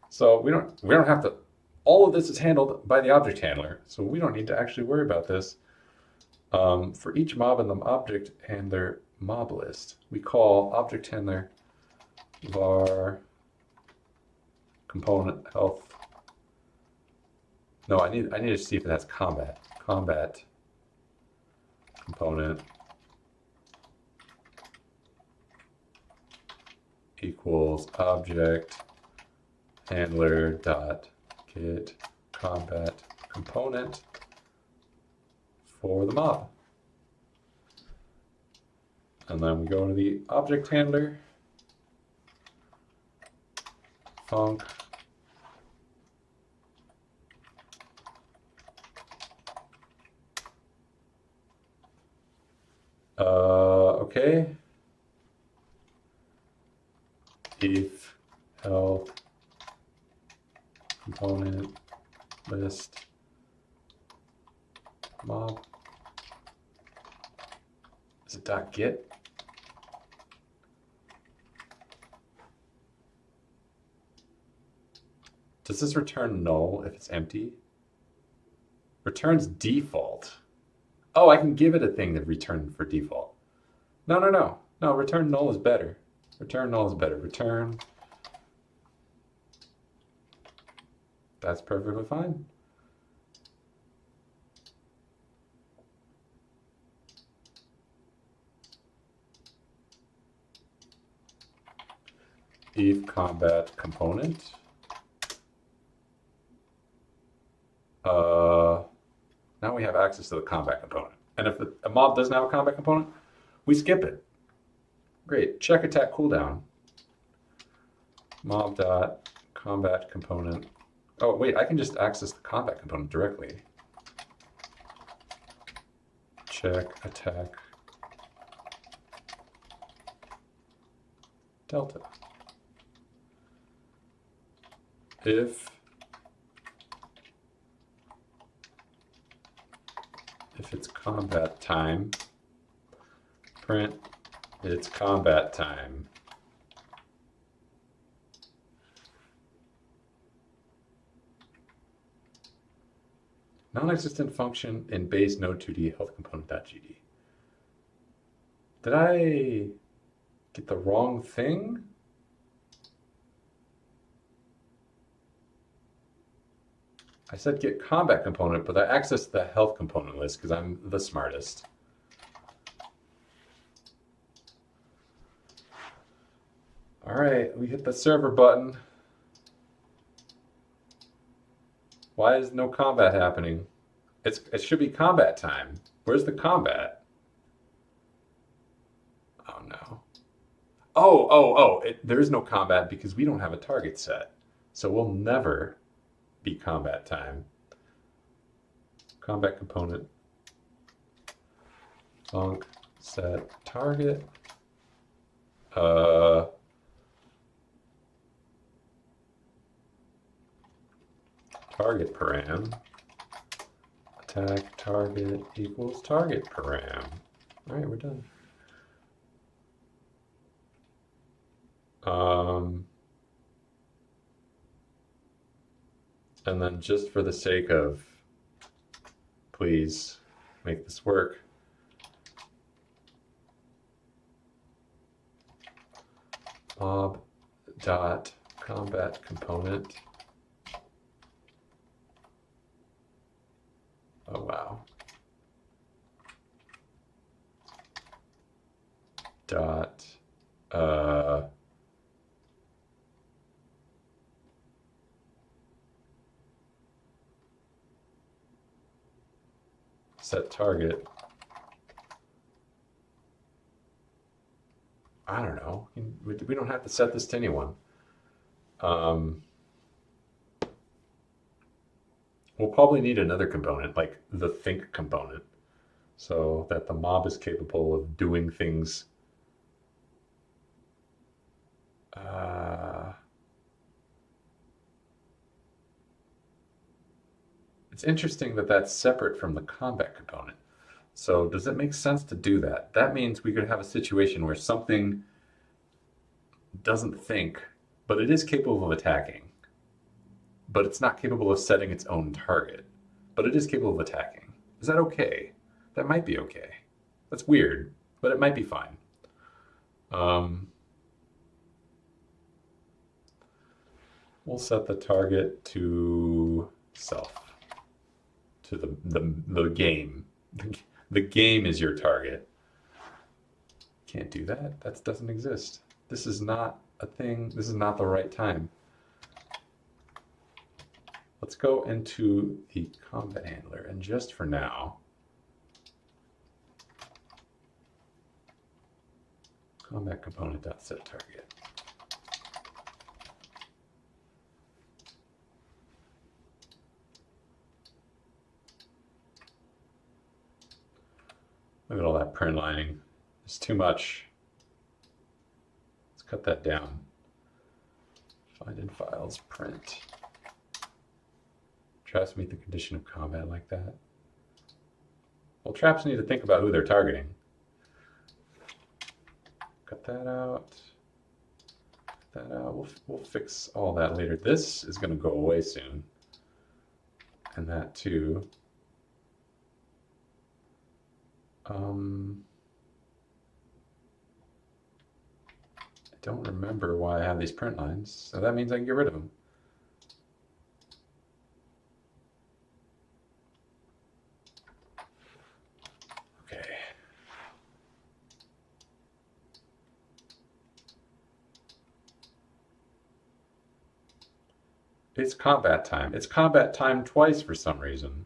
So we don't have to, all of this is handled by the object handler, so we don't need to actually worry about this. For each mob in the object handler mob list, we call object handler var component health. No, I need to see if it has combat. Combat component equals object handler dot get combat component for the mob. And then we go to the object handler, func okay, if health component list mob. Is it .get? Does this return null if it's empty? Returns default. Oh, I can give it a thing to return for default. No, no, no. No, return null is better. Return null is better. Return. That's perfectly fine. If combat component. Now we have access to the combat component. And if a mob doesn't have a combat component, we skip it. Great. Check attack cooldown. Mob dot combat component. Oh wait, I can just access the combat component directly. Check attack delta. If it's combat time, print it's combat time. Non-existent function in base node 2D health component.gd. Did I get the wrong thing? I said get combat component, but I accessed the health component list because I'm the smartest. All right, we hit the server button. Why is no combat happening? It should be combat time. Where's the combat? Oh no. Oh, there is no combat because we don't have a target set. So we'll never be combat time. Combat component. Func set target. Target param. Attack target equals target param. All right, we're done. And then just for the sake of, please make this work. Mob dot combat component. Oh wow. Dot set target. I don't know. We don't have to set this to anyone. We'll probably need another component, like the think component, so that the mob is capable of doing things. It's interesting that that's separate from the combat component. So does it make sense to do that? That means we could have a situation where something doesn't think, but it is capable of attacking. But it's not capable of setting its own target. But it is capable of attacking. Is that okay? That might be okay. That's weird, but it might be fine. We'll set the target to self, to the game. The game is your target. Can't do that. That doesn't exist. This is not a thing. This is not the right time. Let's go into the combat handler, and just for now, combat component.set target. Look at all that print lining. It's too much. Let's cut that down. Find in files, print. Traps meet the condition of combat like that. Well, traps need to think about who they're targeting. Cut that out. Cut that out. We'll fix all that later. This is going to go away soon. And that too. I don't remember why I have these print lines, so that means I can get rid of them. Okay. It's combat time. It's combat time twice for some reason.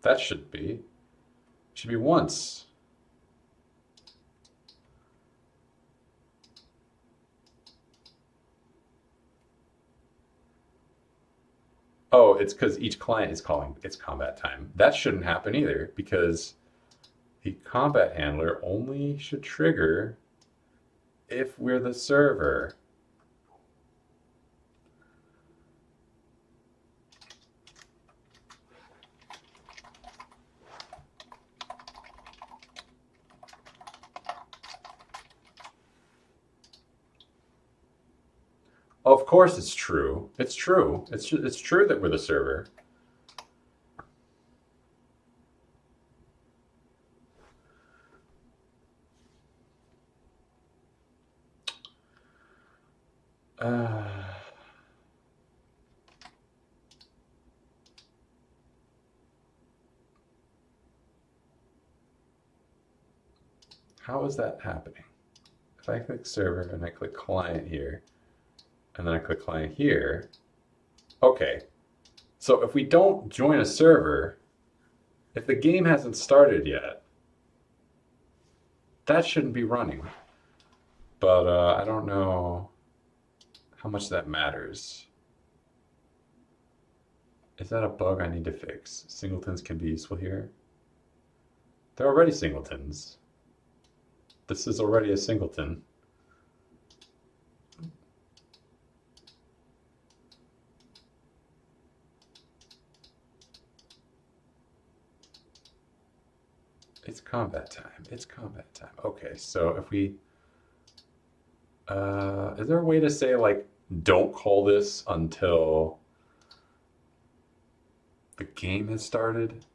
That should be. It should be once. Oh, it's because each client is calling its combat time. That shouldn't happen either, because the combat handler only should trigger if we're the server. Of course it's true. It's true. It's true that we're the server. How is that happening? If I click server and I click client here, and then I click client here, okay. So if we don't join a server, if the game hasn't started yet, that shouldn't be running. But I don't know how much that matters. Is that a bug I need to fix? Singletons can be useful here. They're already singletons. This is already a singleton. It's combat time. It's combat time. Okay, so if we... is there a way to say, like, don't call this until the game has started?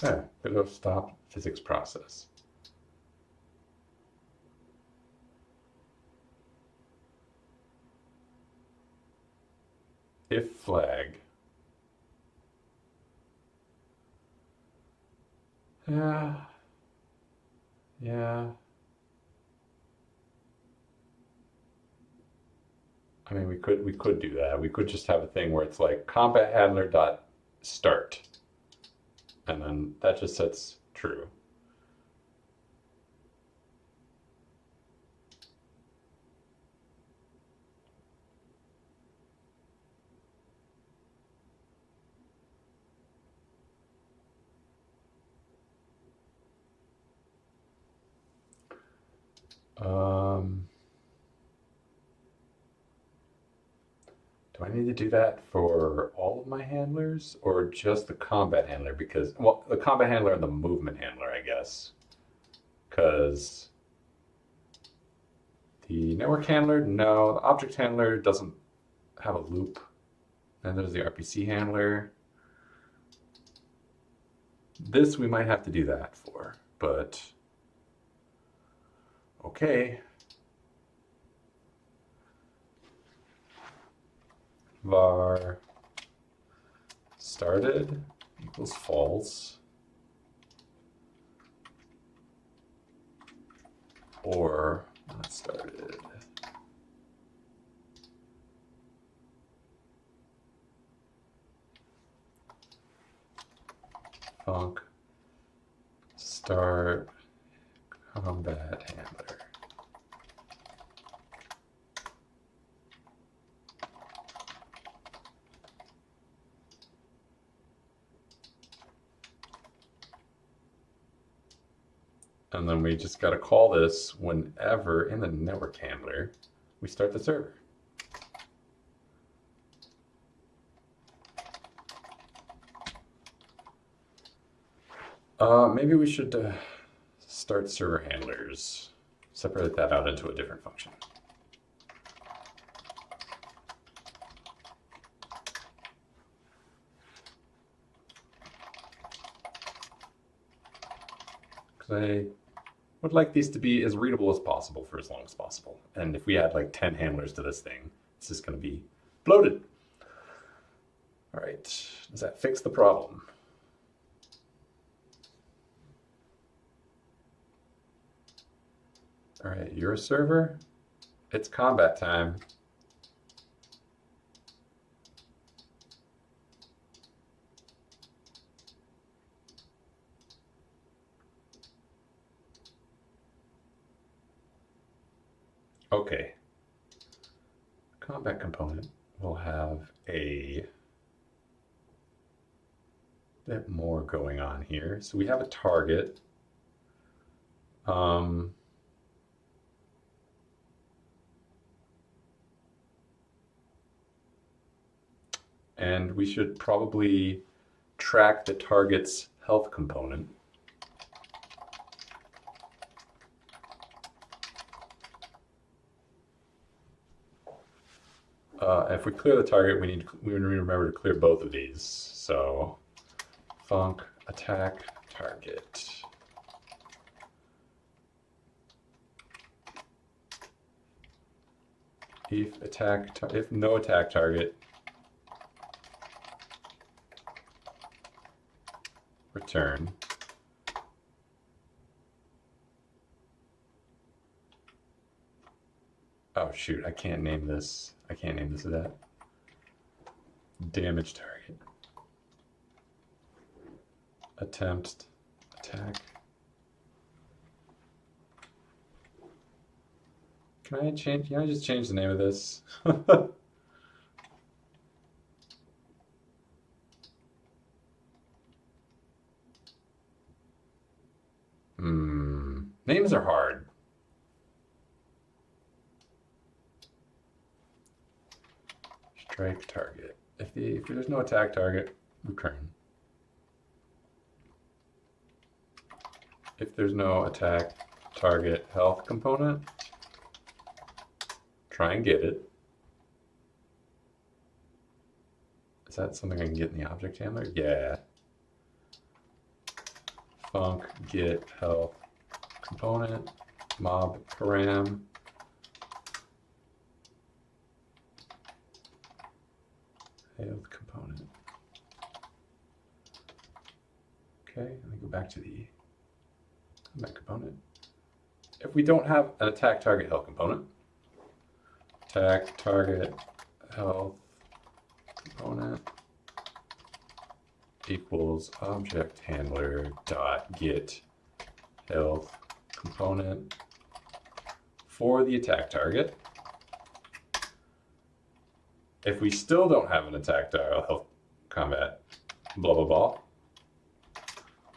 Yeah, Godot stop physics process. If flag. Yeah. Yeah. I mean, we could do that. We could just have a thing where it's like combat handler dot start, and then that just sets true. Um, do I need to do that for all of my handlers or just the combat handler? Because, well, the combat handler and the movement handler, I guess. Because the network handler, no. The object handler doesn't have a loop. Then there's the RPC handler. This we might have to do that for, but okay. Var started equals false, or not started. Func start combat handler. And then we just got to call this whenever in the network handler we start the server. Maybe we should start server handlers. Separate that out into a different function. Because I would like these to be as readable as possible for as long as possible. And if we add like 10 handlers to this thing, it's just going to be bloated. All right, does that fix the problem? All right, you're a server. It's combat time. Okay. Combat component will have a bit more going on here. So we have a target. And we should probably track the target's health component. If we clear the target, we need to remember to clear both of these. So func attack target. If no attack target, return. Oh shoot, I can't name this. I can't name this as that. Damage target. Attempt attack. Can I just change the name of this? Names are hard. Strike target. If there's no attack target, return. If there's no attack target health component, try and get it. Is that something I can get in the object handler? Yeah. Func get health component, mob param. Health component. Okay, let me go back to the combat component. If we don't have an attack target health component, attack target health component equals object handler dot get health component for the attack target. If we still don't have an attack target health combat, blah blah blah,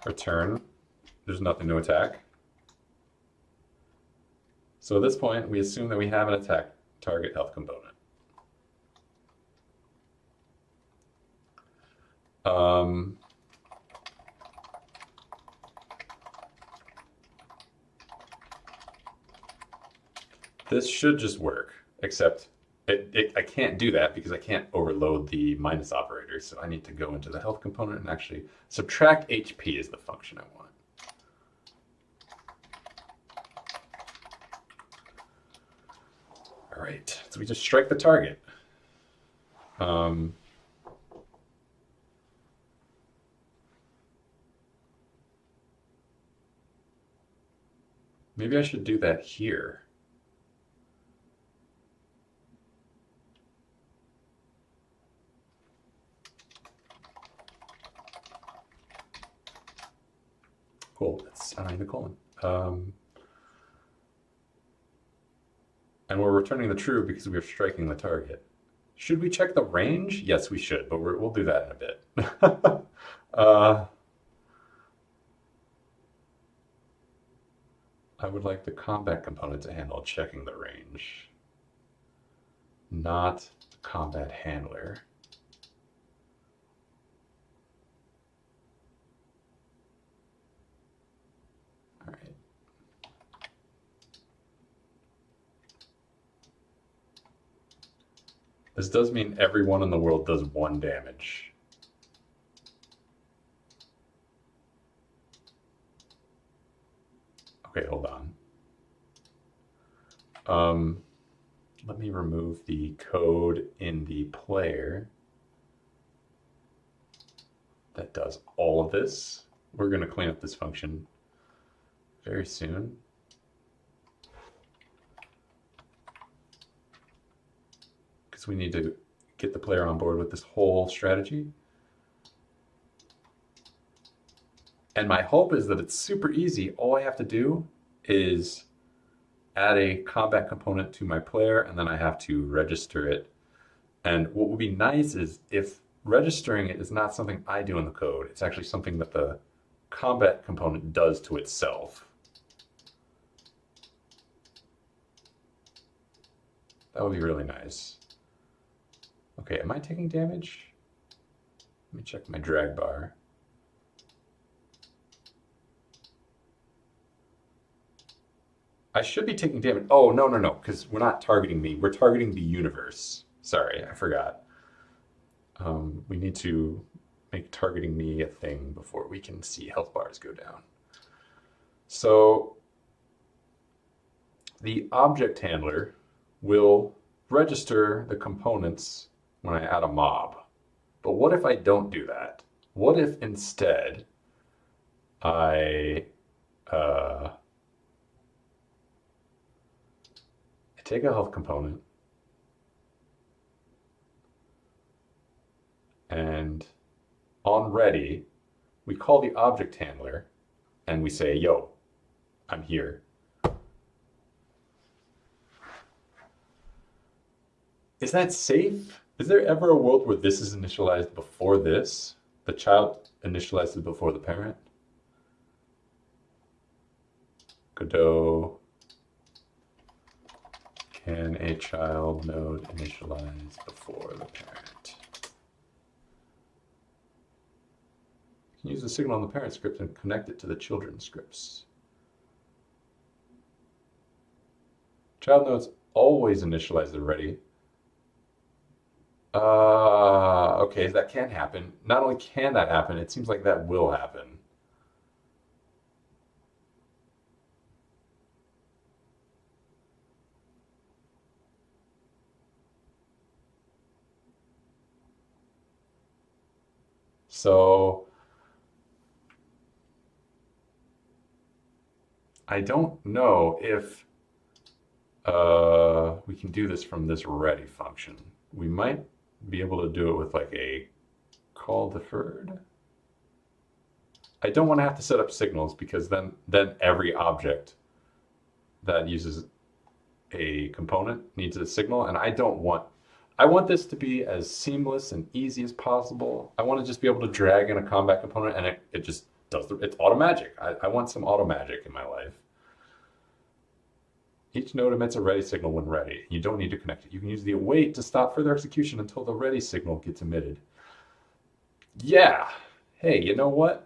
return. There's nothing to attack. So at this point, we assume that we have an attack target health component. This should just work, except I can't do that because I can't overload the minus operator. So I need to go into the health component and actually subtract HP is the function I want. All right, so we just strike the target. Maybe I should do that here. Cool, that's the colon. And we're returning the true because we're striking the target. Should we check the range? Yes, we should, but we'll do that in a bit. I would like the combat component to handle checking the range, not the combat handler. All right. This does mean everyone in the world does 1 damage. Okay, hold on. Let me remove the code in the player that does all of this. We're going to clean up this function very soon. Because we need to get the player on board with this whole strategy. And my hope is that it's super easy. All I have to do is add a combat component to my player, and then I have to register it. And what would be nice is if registering it is not something I do in the code, it's actually something that the combat component does to itself. That would be really nice. Okay, am I taking damage? Let me check my drag bar. I should be taking damage. Oh, no, because we're not targeting me. We're targeting the universe. Sorry, I forgot. We need to make targeting me a thing before we can see health bars go down. So the object handler will register the components when I add a mob. But what if I don't do that? What if instead I take a health component and on ready, we call the object handler and we say, yo, I'm here. Is that safe? Is there ever a world where this is initialized before this? The child initializes before the parent? Godot. Can a child node initialize before the parent? You can use the signal on the parent script and connect it to the children's scripts. Child nodes always initialize the ready. Okay, that can happen. Not only can that happen, it seems like that will happen. So I don't know if we can do this from this ready function. We might be able to do it with like a call deferred. I don't want to have to set up signals because then every object that uses a component needs a signal, and I want this to be as seamless and easy as possible. I want to just be able to drag in a combat component and it just does it's auto magic. I want some auto magic in my life. Each node emits a ready signal when ready. You don't need to connect it. You can use the await to stop further execution until the ready signal gets emitted. Yeah. Hey, you know what?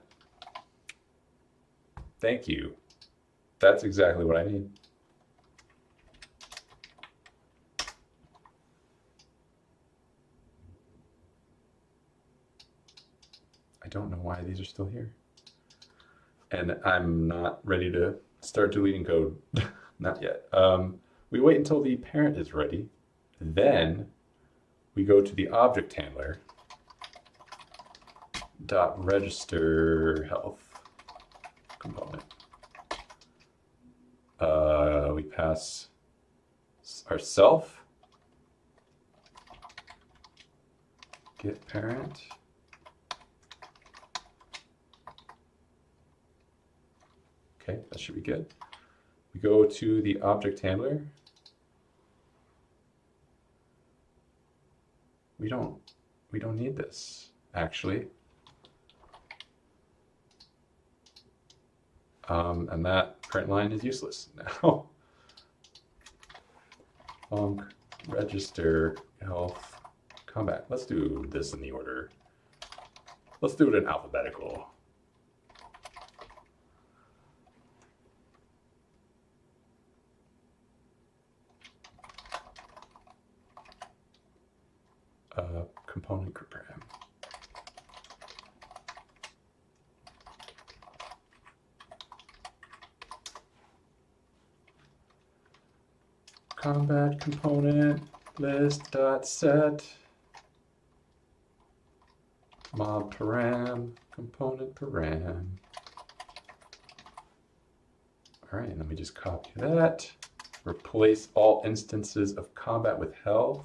Thank you. That's exactly what I need. I don't know why these are still here. And I'm not ready to start deleting code. Not yet. We wait until the parent is ready. Then we go to the object handler dot register health component. We pass our self, get parent. Okay, that should be good. We go to the object handler. We don't need this, actually. And that print line is useless now. Func register health combat. Let's do this in the order. Let's do it in alphabetical. Component program. Combat component list dot set mob param component param. All right, and then we just copy that. Replace all instances of combat with health.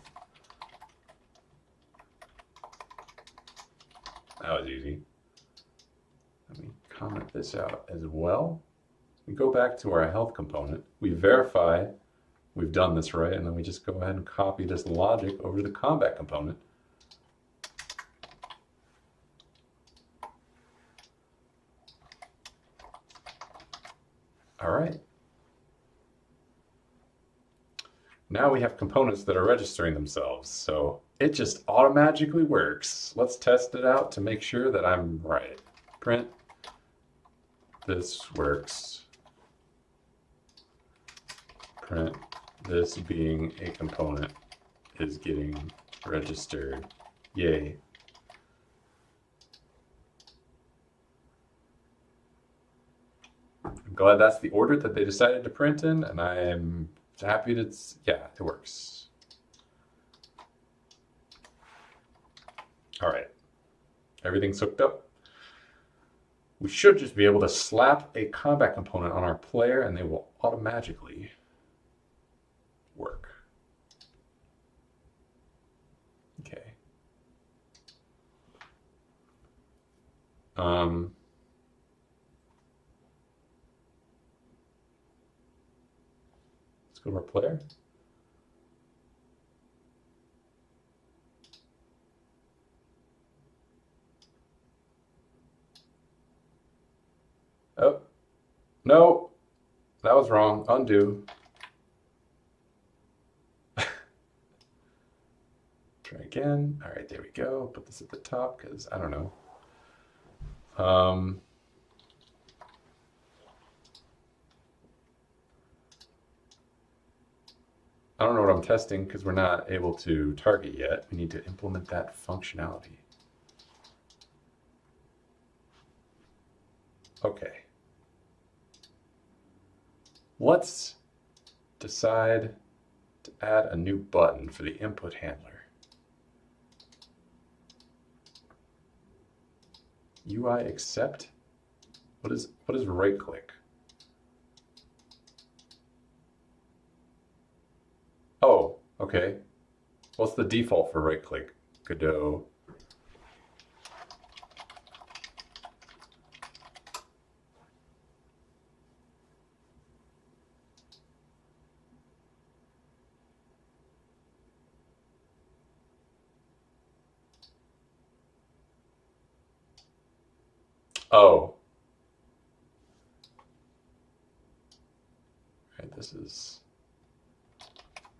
That was easy. Let me comment this out as well. We go back to our health component. We verify we've done this right, and then we just go ahead and copy this logic over to the combat component. All right. Now we have components that are registering themselves, so it just automatically works. Let's test it out to make sure that I'm right. Print, this works. Print, this being a component is getting registered. Yay. I'm glad that's the order that they decided to print in, and I'm happy to, yeah, it works. All right, everything's hooked up. We should just be able to slap a combat component on our player and they will automatically work. Okay. Let's go to our player. Oh, no, that was wrong. Undo. Try again. All right, there we go. Put this at the top because I don't know. I don't know what I'm testing because we're not able to target yet. We need to implement that functionality. Okay. Let's decide to add a new button for the input handler. UI accept? What is right click? Oh, okay. What's the default for right click? Godot. Oh. Right, this is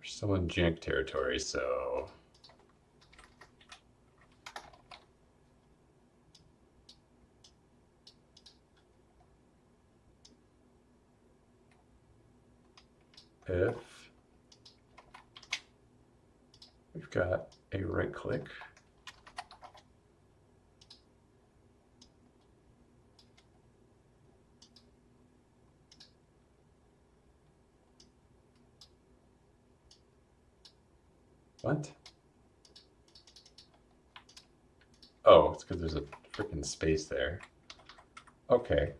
still in jank territory, so if we've got a right click, what? Oh, it's because there's a freaking space there. Okay.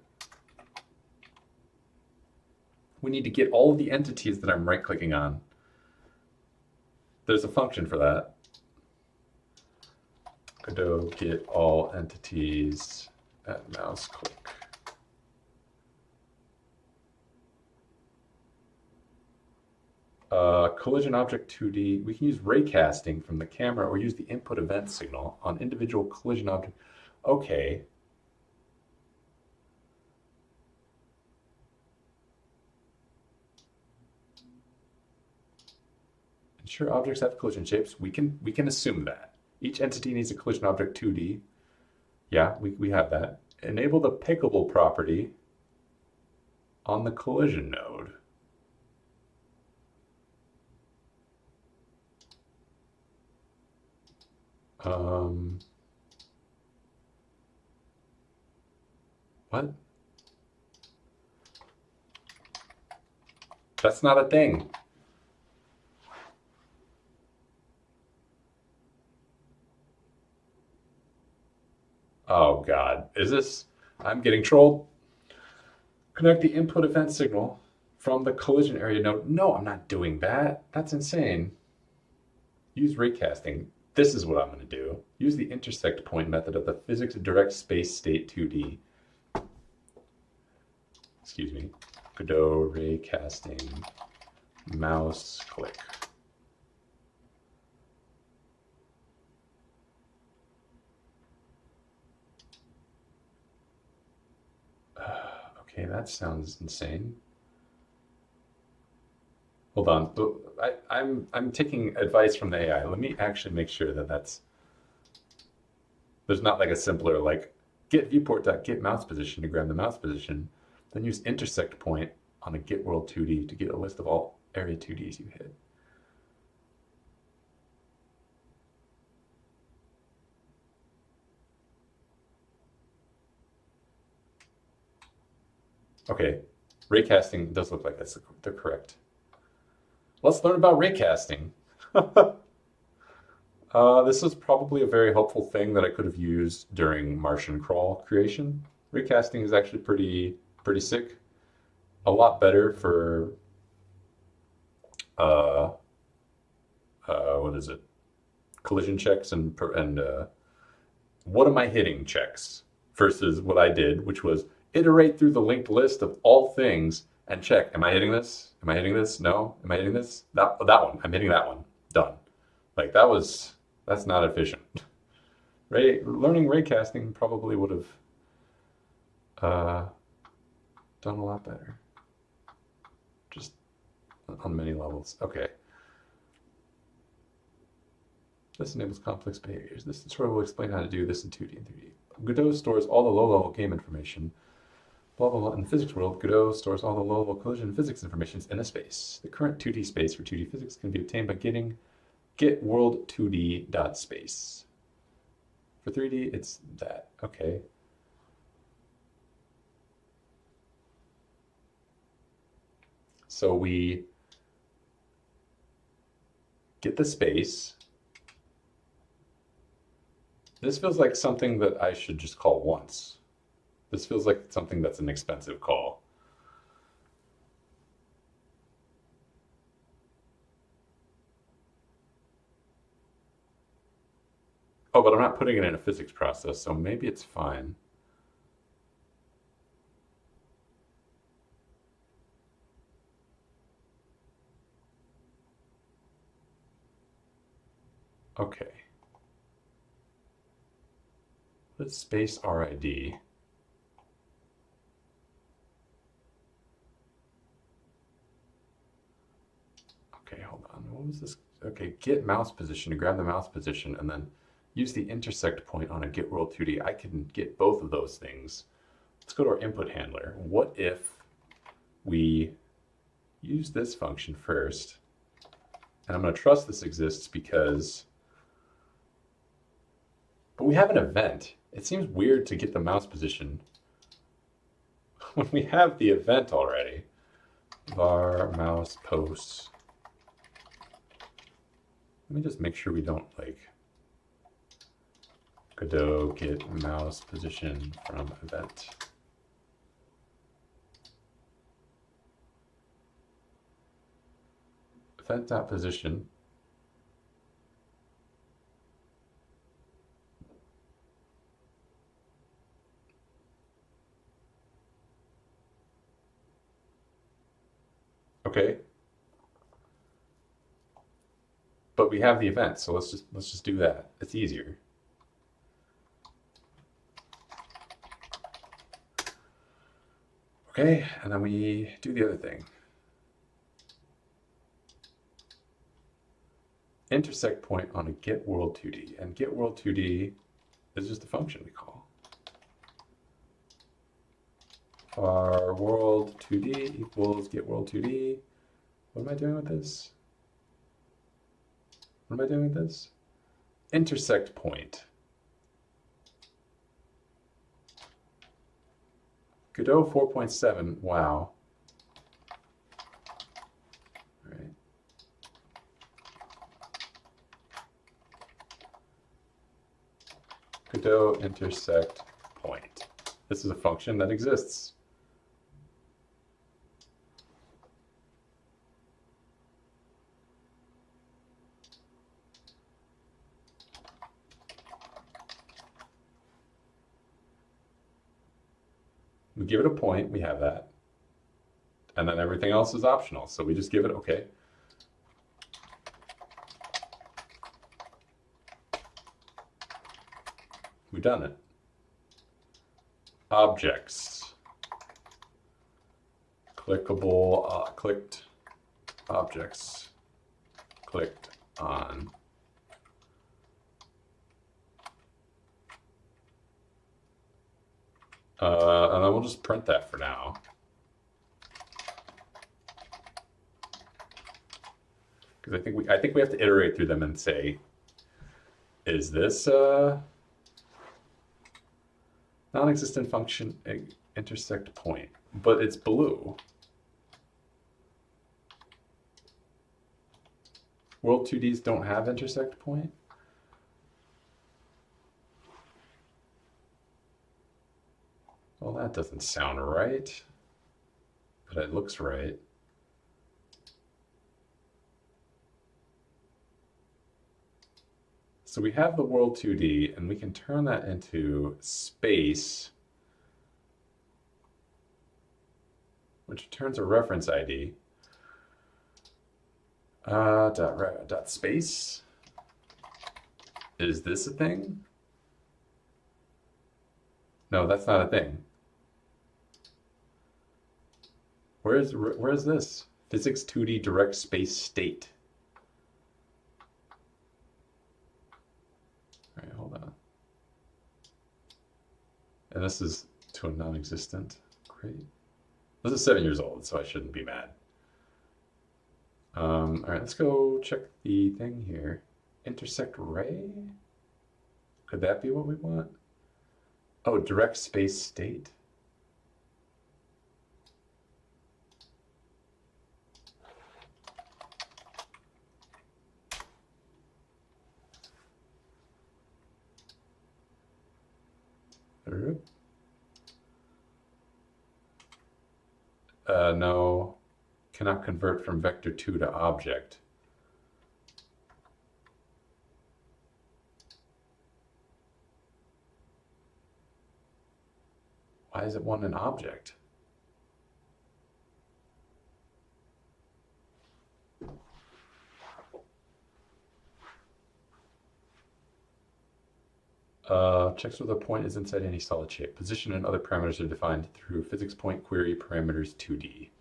We need to get all of the entities that I'm right-clicking on. There's a function for that. Godot get all entities at mouse click. Collision object 2D. We can use raycasting from the camera or use the input event signal on individual collision object. Okay. Ensure objects have collision shapes. We can assume that. Each entity needs a collision object 2D. Yeah, we have that. Enable the pickable property on the collision node. What? That's not a thing. Oh God, is this? I'm getting trolled. Connect the input event signal from the collision area node. No, I'm not doing that. That's insane. Use raycasting. This is what I'm going to do. Use the intersect point method of the physics direct space state 2D. Excuse me. Godot raycasting mouse click. Okay, that sounds insane. Hold on. I'm taking advice from the AI. Let me actually make sure that there's not like a simpler like get viewport.get mouse position to grab the mouse position, then use intersect point on a get world 2D to get a list of all area 2Ds you hit. Okay, raycasting does look like that's the correct. Let's learn about raycasting. This is probably a very helpful thing that I could have used during Martian crawl creation. Raycasting is actually pretty sick. A lot better for what is it? Collision checks and what am I hitting checks versus what I did, which was iterate through the linked list of all things and check. Am I hitting this? Am I hitting this? No. Am I hitting this? That one. I'm hitting that one. Done. Like that's not efficient. Learning raycasting probably would have done a lot better. Just on many levels. Okay. This enables complex behaviors. This tutorial will explain how to do this in 2D and 3D. Godot stores all the low-level game information. Blah, blah, blah. In the physics world, Godot stores all the low-level collision physics information in a space. The current 2D space for 2D physics can be obtained by getting get world 2D.space. For 3D, it's that. Okay. So we get the space. This feels like something that I should just call once. This feels like something that's an expensive call. Oh, but I'm not putting it in a physics process, so maybe it's fine. Okay. Let's space RID. Okay, hold on. What was this? Okay, get mouse position to grab the mouse position and then use the intersect point on a get world 2D. I can get both of those things. Let's go to our input handler. What if we use this function first? And I'm going to trust this exists because, but we have an event. It seems weird to get the mouse position when we have the event already. Var mouse posts. Let me just make sure we don't like Godot get mouse position from event. Event.position. Okay. But we have the event, so let's just do that. It's easier. Okay, and then we do the other thing. Intersect point on a get world 2D, and get world 2D is just a function we call. Our world 2D equals get world 2D. What am I doing with this? What am I doing with this? Intersect point. Godot 4.7, wow. All right. Godot intersect point. This is a function that exists. We give it a point, we have that. And then everything else is optional. So we just give it, okay. We've done it. Objects. Clickable, clicked objects. Clicked on. And then we'll just print that for now. Because I think we have to iterate through them and say, is this a non-existent function intersect point? But it's blue. World 2Ds don't have intersect point? Well, that doesn't sound right, but it looks right. So we have the world 2D, and we can turn that into space, which returns a reference ID. Dot space. Is this a thing? No, that's not a thing. Where's this? Physics 2D direct space state. All right, hold on. And this is to a non-existent. Great. This is 7 years old, so I shouldn't be mad. All right, let's go check the thing here. Intersect ray? Could that be what we want? Oh, direct space state. No, cannot convert from vector 2 to object. Why is it want an object? Checks whether a point is inside any solid shape. Position and other parameters are defined through physics point query parameters 2D.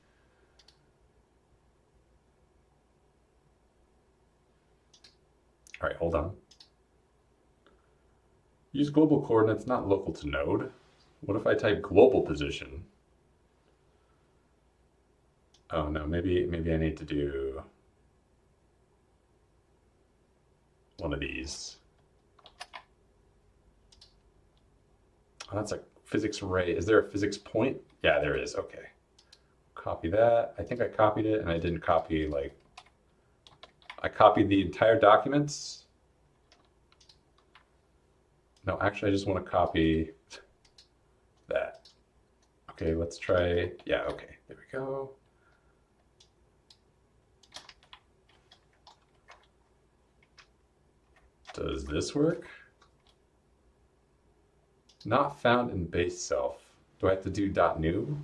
All right, hold on. Use global coordinates, not local to node. What if I type global position? Oh no, maybe I need to do one of these. Oh, that's a physics array. Is there a physics point? Yeah, there is. Okay. Copy that. I think I copied it and I didn't copy, like, I copied the entire documents. No, actually, I just want to copy that. Okay, let's try. Yeah, okay, there we go. Does this work? Not found in base self. Do I have to do .new?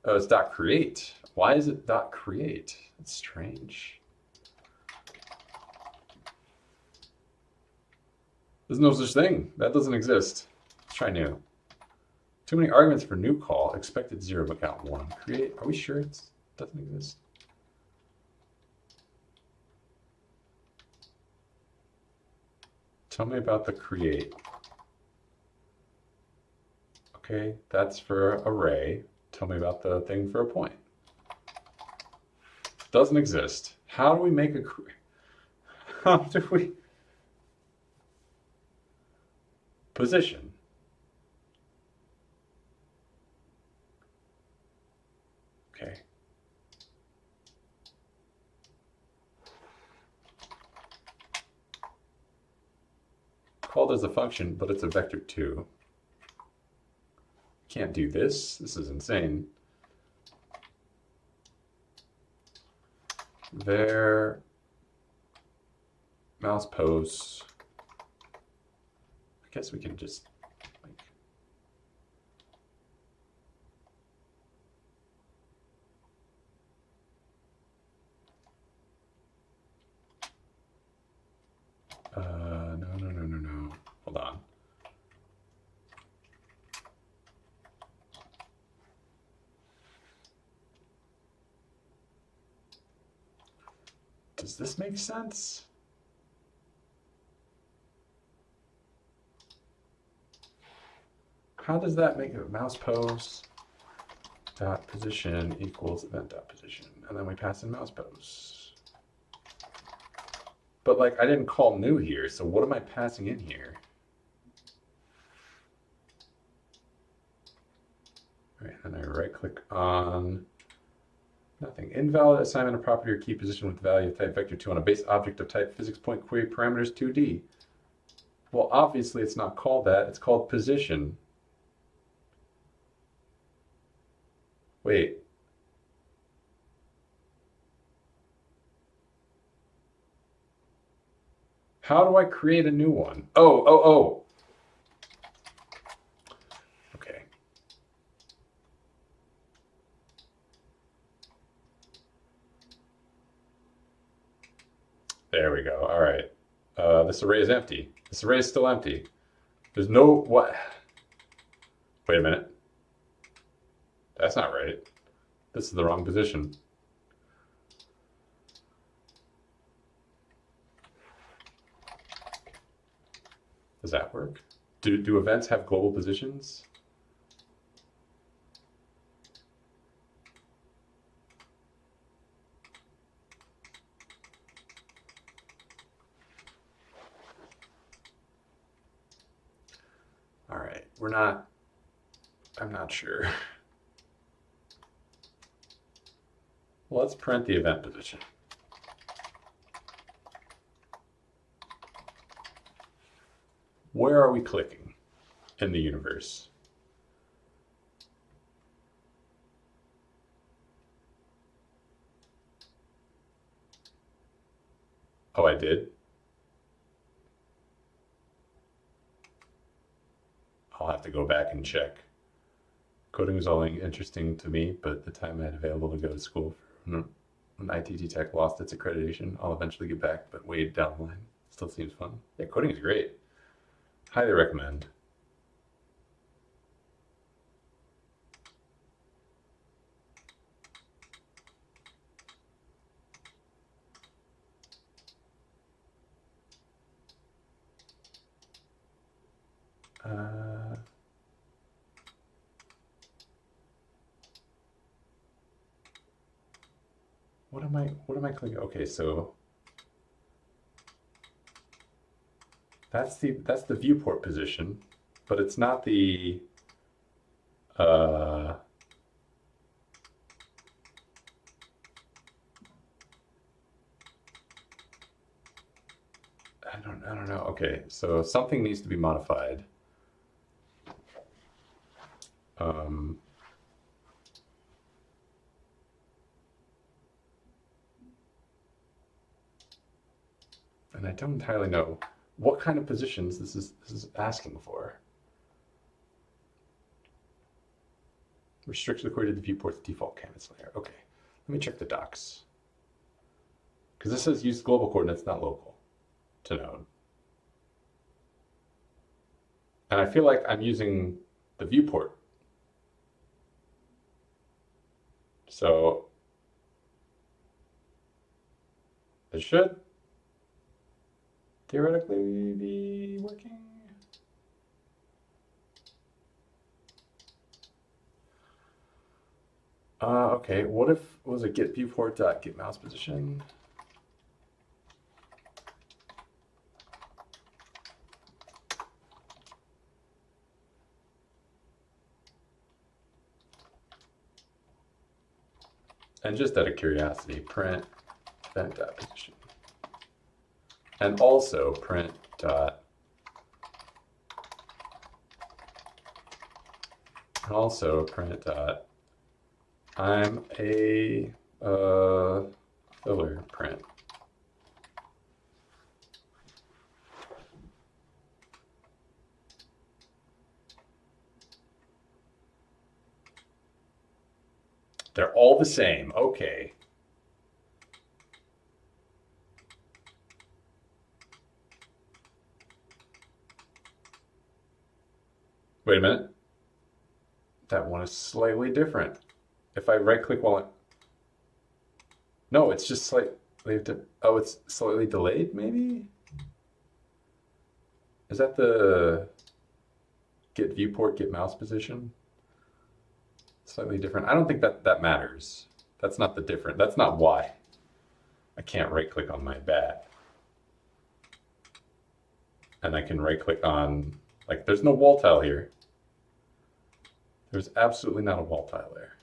Oh, it's .create. Why is it .create? That's strange. There's no such thing. That doesn't exist. Let's try new. Too many arguments for new call. Expected 0 but count 1. Create. Are we sure it doesn't exist? Tell me about the create. Okay, that's for array. Tell me about the thing for a point. Doesn't exist. How do we make a... How do we... Position. Okay. Called as a function, but it's a vector too. Can't do this. This is insane. There. Mouse pose. I guess we can just like no. Hold on. Does this make sense? How does that make it? Mouse pose dot position equals event dot position, and then we pass in mouse pose. But like I didn't call new here, so what am I passing in here? All right, and I right click on nothing. Invalid assignment of property or key position with value of type vector 2 on a base object of type physics point query parameters 2D. Well, obviously it's not called that, it's called position. Wait. How do I create a new one? Oh. Okay. There we go. All right. This array is empty. This array is still empty. There's no, what? Wait a minute. That's not right. This is the wrong position. Does that work? Do events have global positions? All right, I'm not sure. Let's print the event position. Where are we clicking in the universe? Oh, I did? I'll have to go back and check. Coding was all interesting to me, but the time I had available to go to school when ITT Tech lost its accreditation, I'll eventually get back, but way down the line. Still seems fun. Yeah, coding is great. Highly recommend. what am I clicking? Okay, so that's the viewport position, but it's not the I don't know. Okay, so something needs to be modified. Um, and I don't entirely know what kind of positions this is asking for. Restricts the query to the viewport's default canvas layer. Okay, let me check the docs. Because this says use global coordinates, not local, to node. And I feel like I'm using the viewport. So it should theoretically be working. Okay, what if, was it get viewport dot get mouse position? And just out of curiosity, print event dot position. And also print dot, and also print dot, I'm a filler print. They're all the same. Okay. Wait a minute. That one is slightly different. If I right click while no, it's just slightly, oh, it's slightly delayed maybe? Is that the get viewport, get mouse position? Slightly different. I don't think that matters. That's not the different. That's not why I can't right click on my bat. And I can right click on, like, there's no wall tile here. There's absolutely not a wall tile there.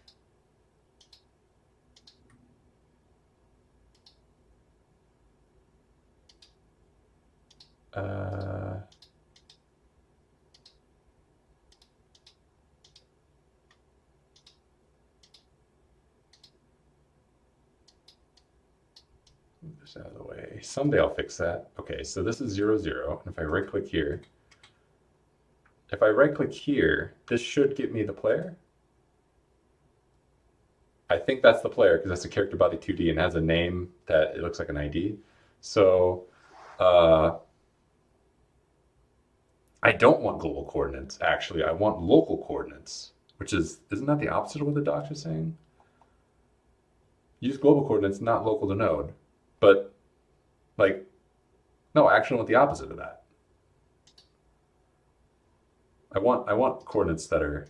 Move this out of the way. Someday I'll fix that. Okay, so this is 0, 0. And if I right click here, if I right click here, this should get me the player. I think that's the player because that's a character body 2D and has a name that it looks like an ID. So I don't want global coordinates, actually. I want local coordinates, which is, isn't that the opposite of what the docs are saying? Use global coordinates, not local to node. But, like, no, I actually want the opposite of that. I want coordinates that are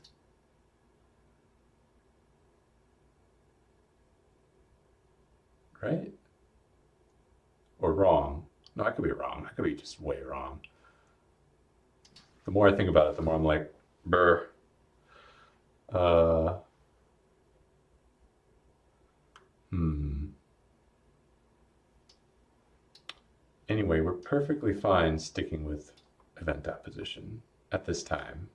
right or wrong. No, I could be wrong. I could be just way wrong. The more I think about it, the more I'm like, brr. Anyway, we're perfectly fine sticking with event.position at this time.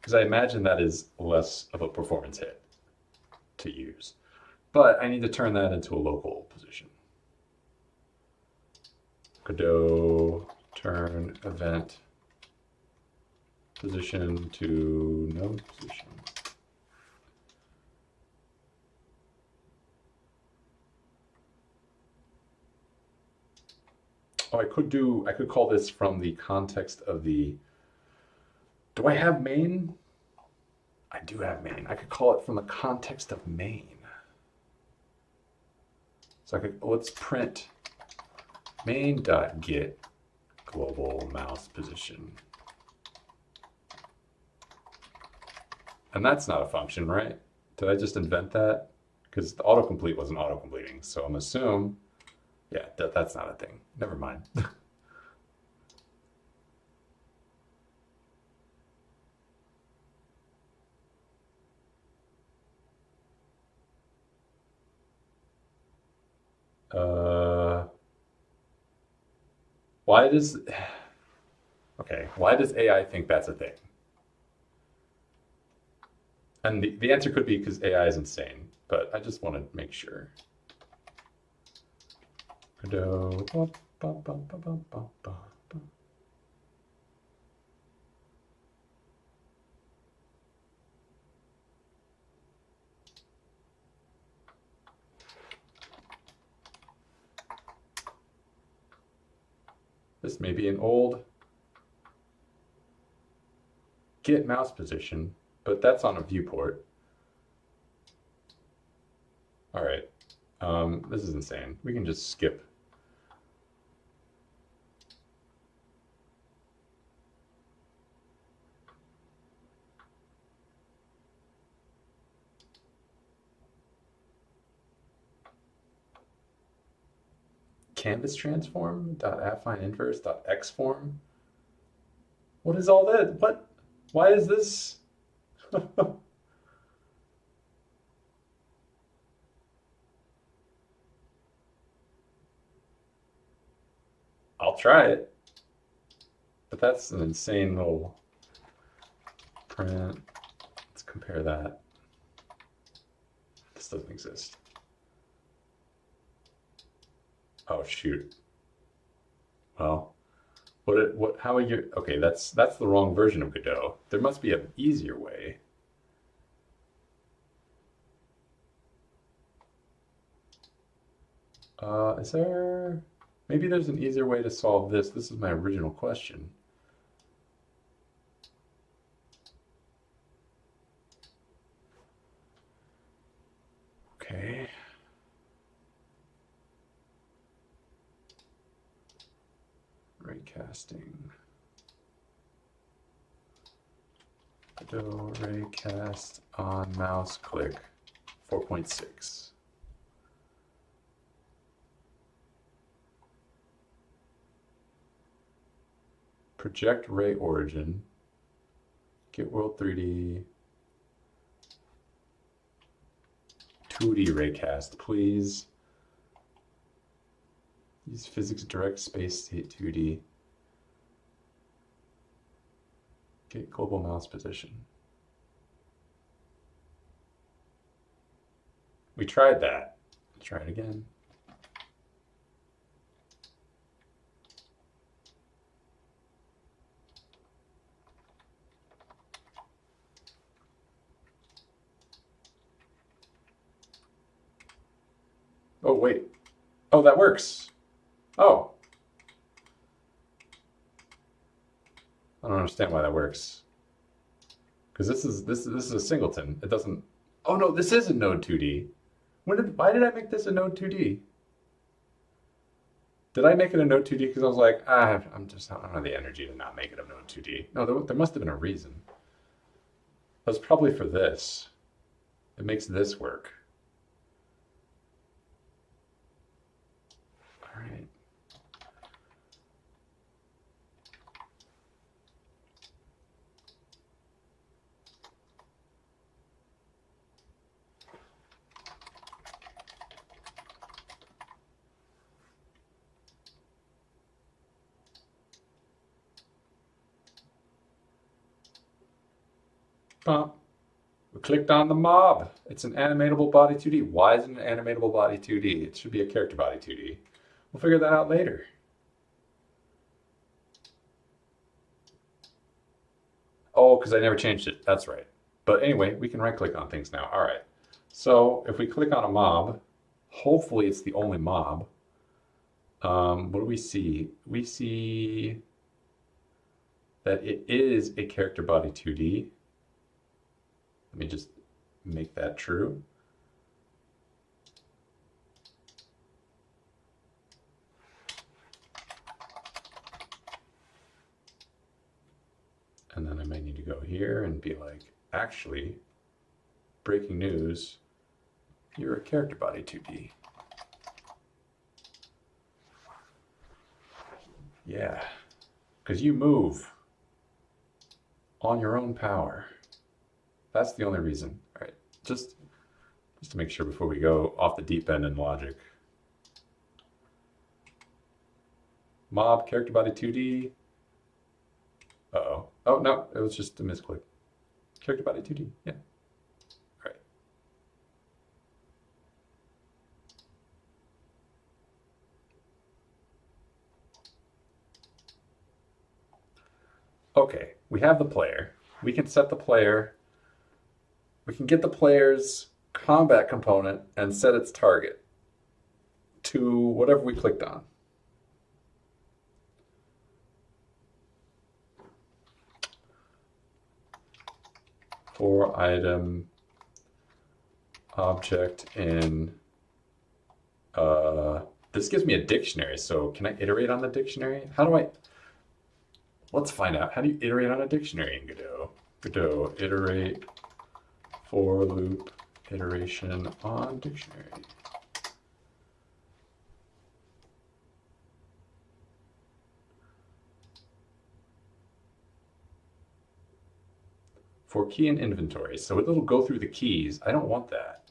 Because I imagine that is less of a performance hit to use. But I need to turn that into a local position. Godot turn event position to node position. Oh, I could call this from the context of the, do I have main? I do have main. I could call it from the context of main. So I could, let's print main.get global mouse position. And that's not a function, right? Did I just invent that? Because the autocomplete wasn't autocompleting. So I'm assuming, yeah, that's not a thing. Never mind. uh, why does, okay, why does AI think that's a thing? And the answer could be because AI is insane, but I just want to make sure. Godot. This may be an old get mouse position, but that's on a viewport. All right. This is insane. We can just skip. Canvas transform dot affine inverse dot xform. What is all that? What? Why is this? I'll try it, but that's an insane little print. Let's compare that. This doesn't exist. Oh shoot. Well, how are you? Okay, that's the wrong version of Godot. There must be an easier way. Is there? Maybe there's an easier way to solve this. This is my original question. Okay. Raycasting. Godot raycast on mouse click 4.6. Project ray origin. Get world 3D. 2D raycast, please. Use physics direct space state 2D. Get global mouse position. We tried that. Let's try it again. Oh, wait. Oh, that works. Oh. I don't understand why that works. Because this is a singleton. It doesn't. Oh no, this is a node 2D. Why did I make this a node 2D? Did I make it a node 2D because I was like, I don't have the energy to not make it a node 2D. No, there must have been a reason. That's probably for this. It makes this work. All right. We clicked on the mob. It's an animatable body 2D. Why is it an animatable body 2D? It should be a character body 2D. We'll figure that out later. Oh, because I never changed it. That's right. But anyway, we can right click on things now. All right. So if we click on a mob, hopefully it's the only mob. What do we see? We see that it is a character body 2D. Let me just make that true. And then I might need to go here and be like, actually, breaking news, you're a character body 2D. Yeah, because you move on your own power. That's the only reason. All right, just to make sure before we go off the deep end in logic. Mob, character body 2D. Uh-oh. Oh, no, it was just a misclick. Character body 2D, yeah. All right. Okay, we have the player. We can set the player. We can get the player's combat component and set its target to whatever we clicked on. For item object in this gives me a dictionary, so can I iterate on the dictionary? How do I let's find out. How do you iterate on a dictionary in Godot? Godot iterate for loop iteration on dictionary. For key and inventory. So it'll go through the keys. I don't want that.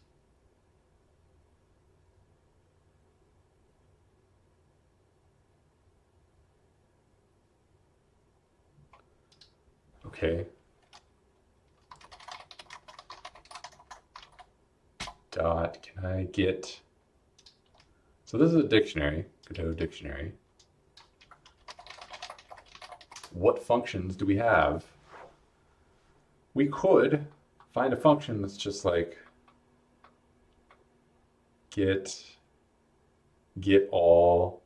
Okay. Dot, can I get, so this is a dictionary, Godot dictionary. What functions do we have? We could find a function that's just like get all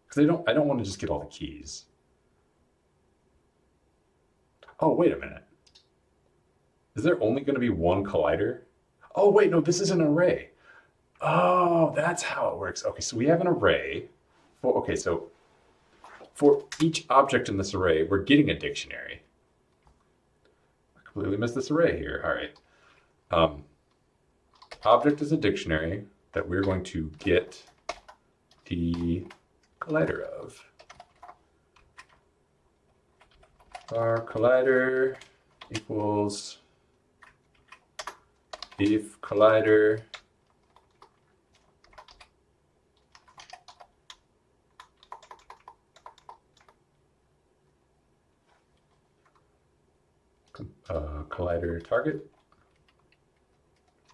because I don't want to just get all the keys. Oh, wait a minute. Is there only going to be one collider? Oh, wait, no, this is an array. Oh, that's how it works. Okay, so we have an array. Okay, so for each object in this array, we're getting a dictionary. I completely missed this array here. All right. Object is a dictionary that we're going to get the collider of. Our collider equals if collider collider target.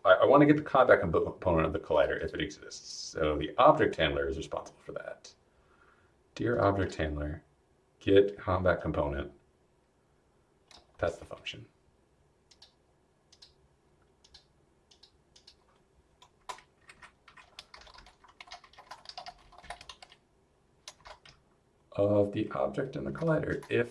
I want to get the combat component of the collider if it exists. So the object handler is responsible for that. Dear object handler, get combat component. That's the function. Of the object in the collider if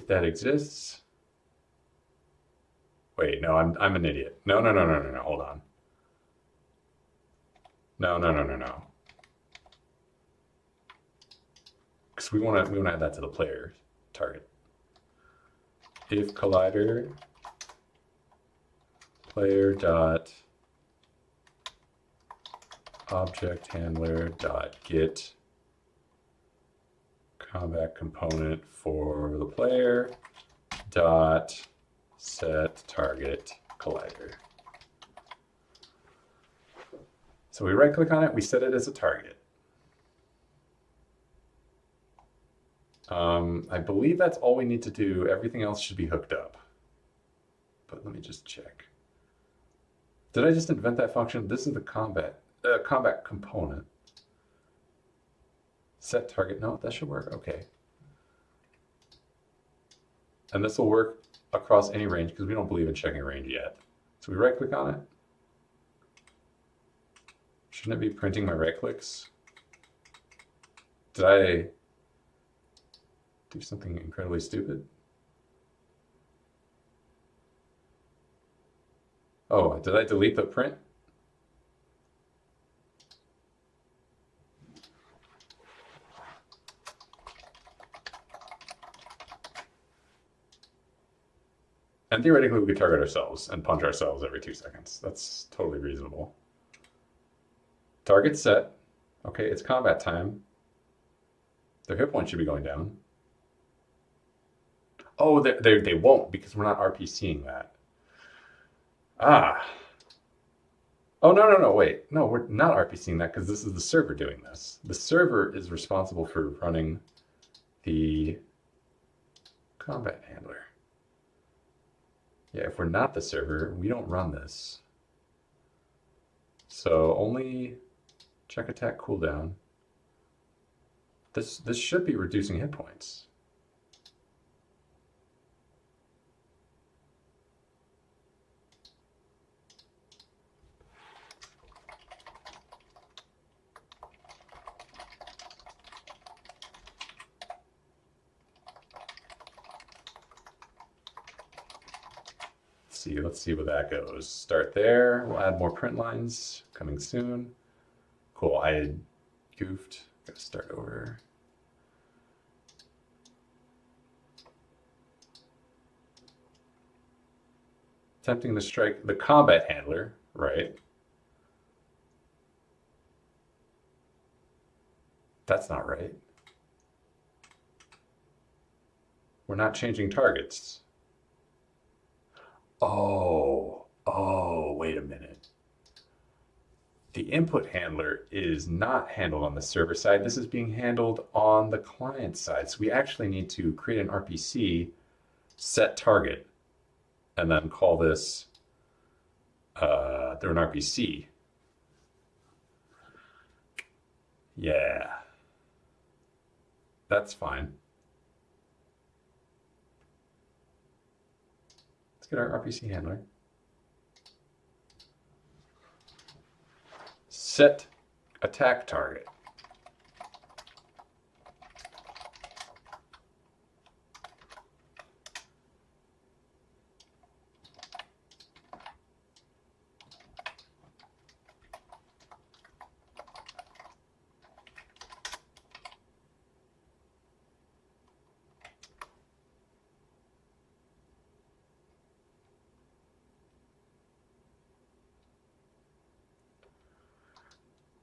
that exists. Wait, no, I'm an idiot. No, hold on. No. Because we want to add that to the player target. If collider player dot object handler dot get combat component for the player dot set target collider. So we right click on it, we set it as a target. I believe that's all we need to do. Everything else should be hooked up. But let me just check. Did I just invent that function? This is the combat component. Set target, no, that should work, okay. And this will work across any range because we don't believe in checking range yet. So we right click on it. Shouldn't it be printing my right clicks? Did I do something incredibly stupid. Oh, did I delete the print? And theoretically, we could target ourselves and punch ourselves every 2 seconds. That's totally reasonable. Target set. Okay, it's combat time. Their hit points should be going down. Oh, they won't because we're not RPCing that. Ah. Oh, no, wait. No, we're not RPCing that because this is the server doing this. The server is responsible for running the combat handler. Yeah, if we're not the server, we don't run this. So only check attack cooldown. This should be reducing hit points. Let's see where that goes. Start there. We'll add more print lines coming soon. Cool. I had goofed. Gotta start over. Attempting to strike the combat handler, right? That's not right. We're not changing targets. Oh, wait a minute. The input handler is not handled on the server side. This is being handled on the client side. So we actually need to create an RPC, set target, and then call this through an RPC. Yeah, that's fine. Let's get our RPC handler. Set attack target.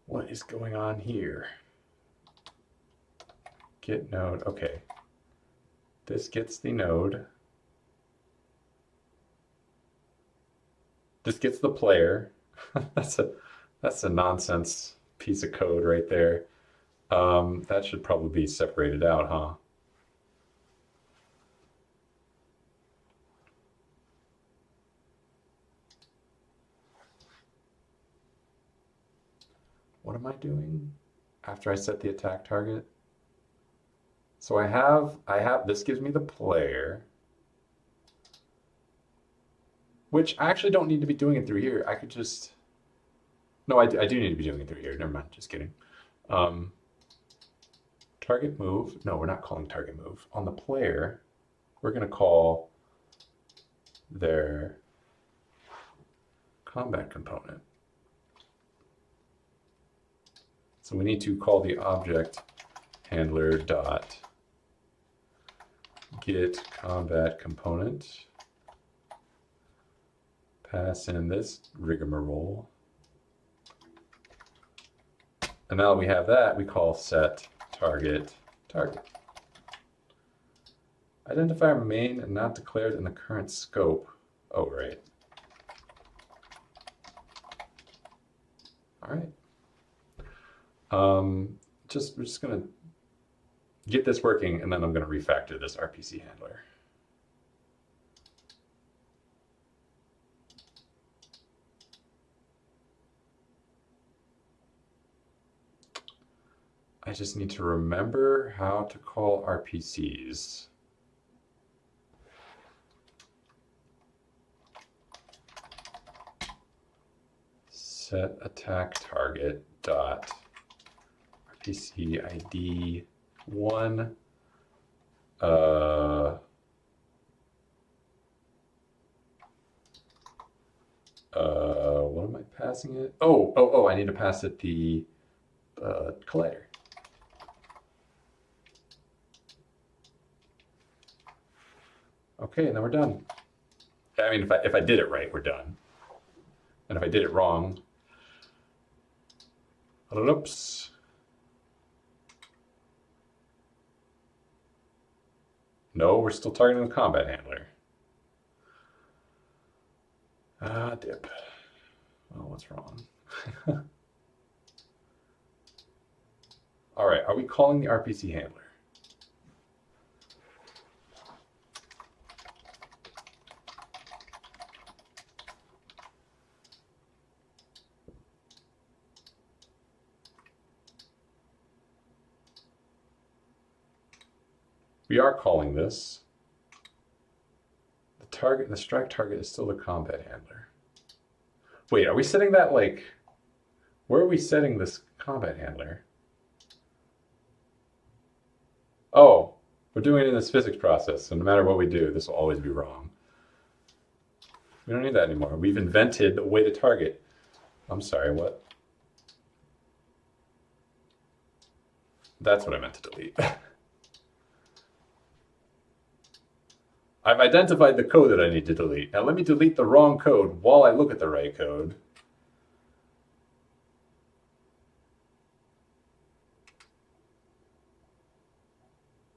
What is going on here? Get node. Okay. This gets the node. This gets the player. that's a nonsense piece of code right there. That should probably be separated out, huh? What am I doing after I set the attack target? So I have, this gives me the player, which I actually don't need to be doing it through here. I could just, no, I do need to be doing it through here. Never mind, just kidding. Target move, no, we're not calling target move. On the player, we're gonna call their combat component. So we need to call the object handler dot get combat component, pass in this rigmarole, and now that we have that, we call set target target. Identifier main and not declared in the current scope. Oh, right. All right. We're just gonna get this working, and then I'm gonna refactor this RPC handler. I just need to remember how to call RPCs. Set attack target dot RPC ID 1 Uh, what am I passing it? Oh, I need to pass it the collider. Okay, and then we're done. I mean, if I did it right, we're done. And if I did it wrong, oops. No, we're still targeting the combat handler. Ah, dip. Oh, what's wrong? All right, are we calling the RPC handler? We are calling this. The strike target is still the combat handler. Wait, are we setting that like, where are we setting this combat handler? Oh, we're doing it in this physics process, so no matter what we do, this will always be wrong. We don't need that anymore. We've invented a way to target. I'm sorry, what? That's what I meant to delete. I've identified the code that I need to delete. Now let me delete the wrong code while I look at the right code.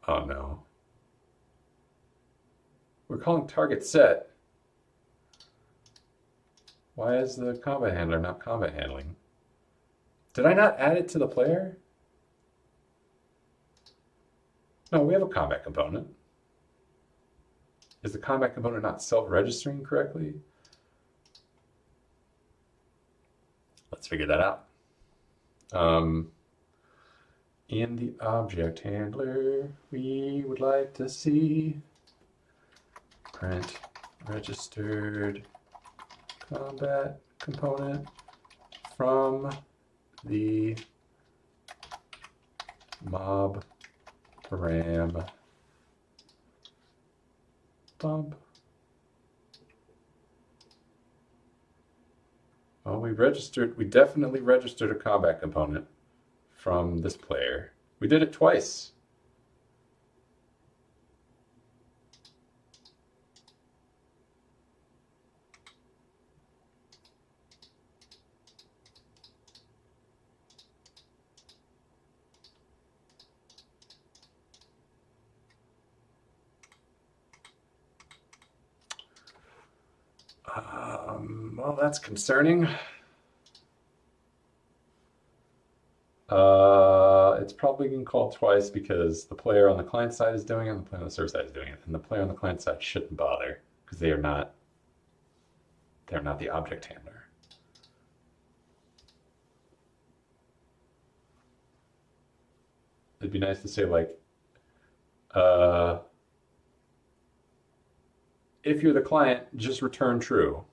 Oh no. We're calling target set. Why is the combat handler not combat handling? Did I not add it to the player? No, we have a combat component. Is the combat component not self-registering correctly? Let's figure that out. In the object handler, we would like to see print registered combat component from the mob param bump. Well, we definitely registered a combat component from this player. We did it twice. Well, that's concerning. It's probably getting called twice because the player on the client side is doing it and the player on the server side is doing it. And the player on the client side shouldn't bother because they're not the object handler. It'd be nice to say like, if you're the client, just return true.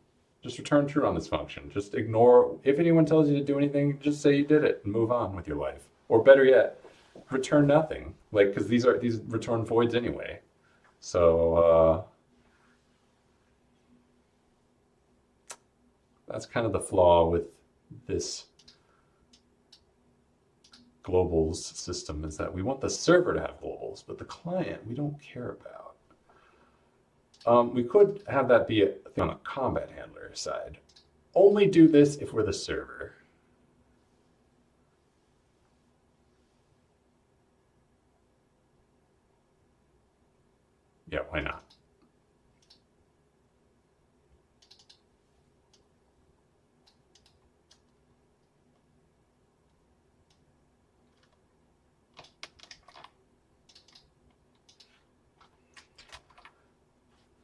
Just return true on this function. Just ignore, if anyone tells you to do anything, just say you did it and move on with your life. Or better yet, return nothing. Like, because these return voids anyway. So, that's kind of the flaw with this globals system is that we want the server to have globals, but the client we don't care about. We could have that be a thing on the combat handler side. Only do this if we're the server. Yeah, why not?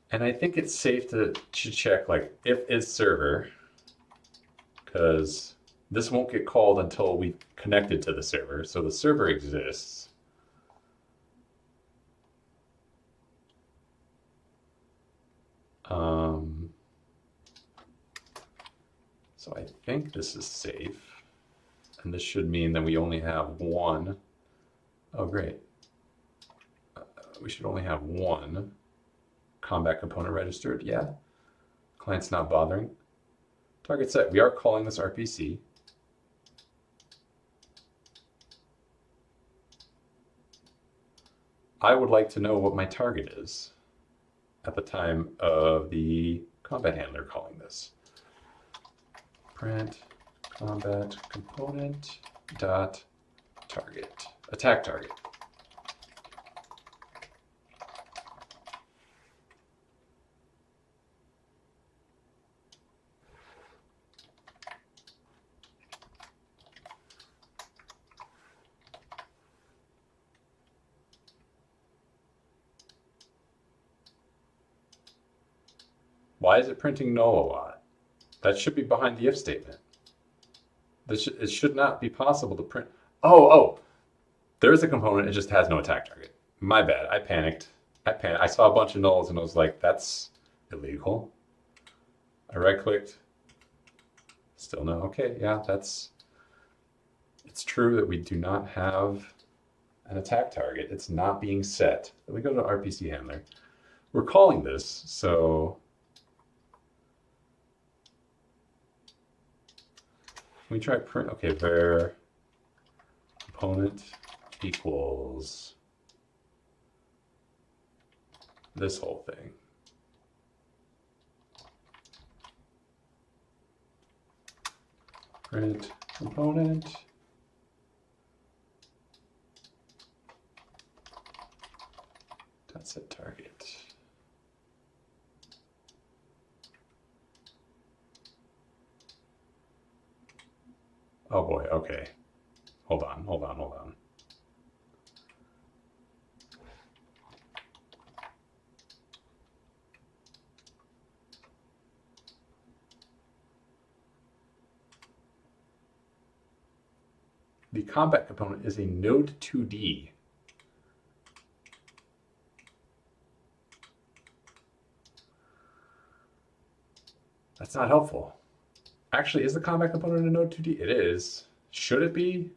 And I think it's safe to check like if is server, because this won't get called until we connected to the server. So the server exists. So I think this is safe. And this should mean that we only have one. Oh, great. we should only have one combat component registered. Yeah, client's not bothering. Target set. We are calling this RPC. I would like to know what my target is at the time of the combat handler calling this. Print combat component dot target, attack target. Why is it printing null a lot? That should be behind the if statement. It should not be possible to print. Oh, there is a component, it just has no attack target. My bad, I panicked. I saw a bunch of nulls and I was like, that's illegal. I right-clicked. Still no. Okay, yeah, it's true that we do not have an attack target. It's not being set. Let me go to RPC handler. We're calling this, so we try print. Okay, var component equals this whole thing. Print component dot set target. Oh boy, okay. Hold on. The combat component is a node 2D. That's not helpful. Actually, is the combat component a node 2D? It is. Should it be?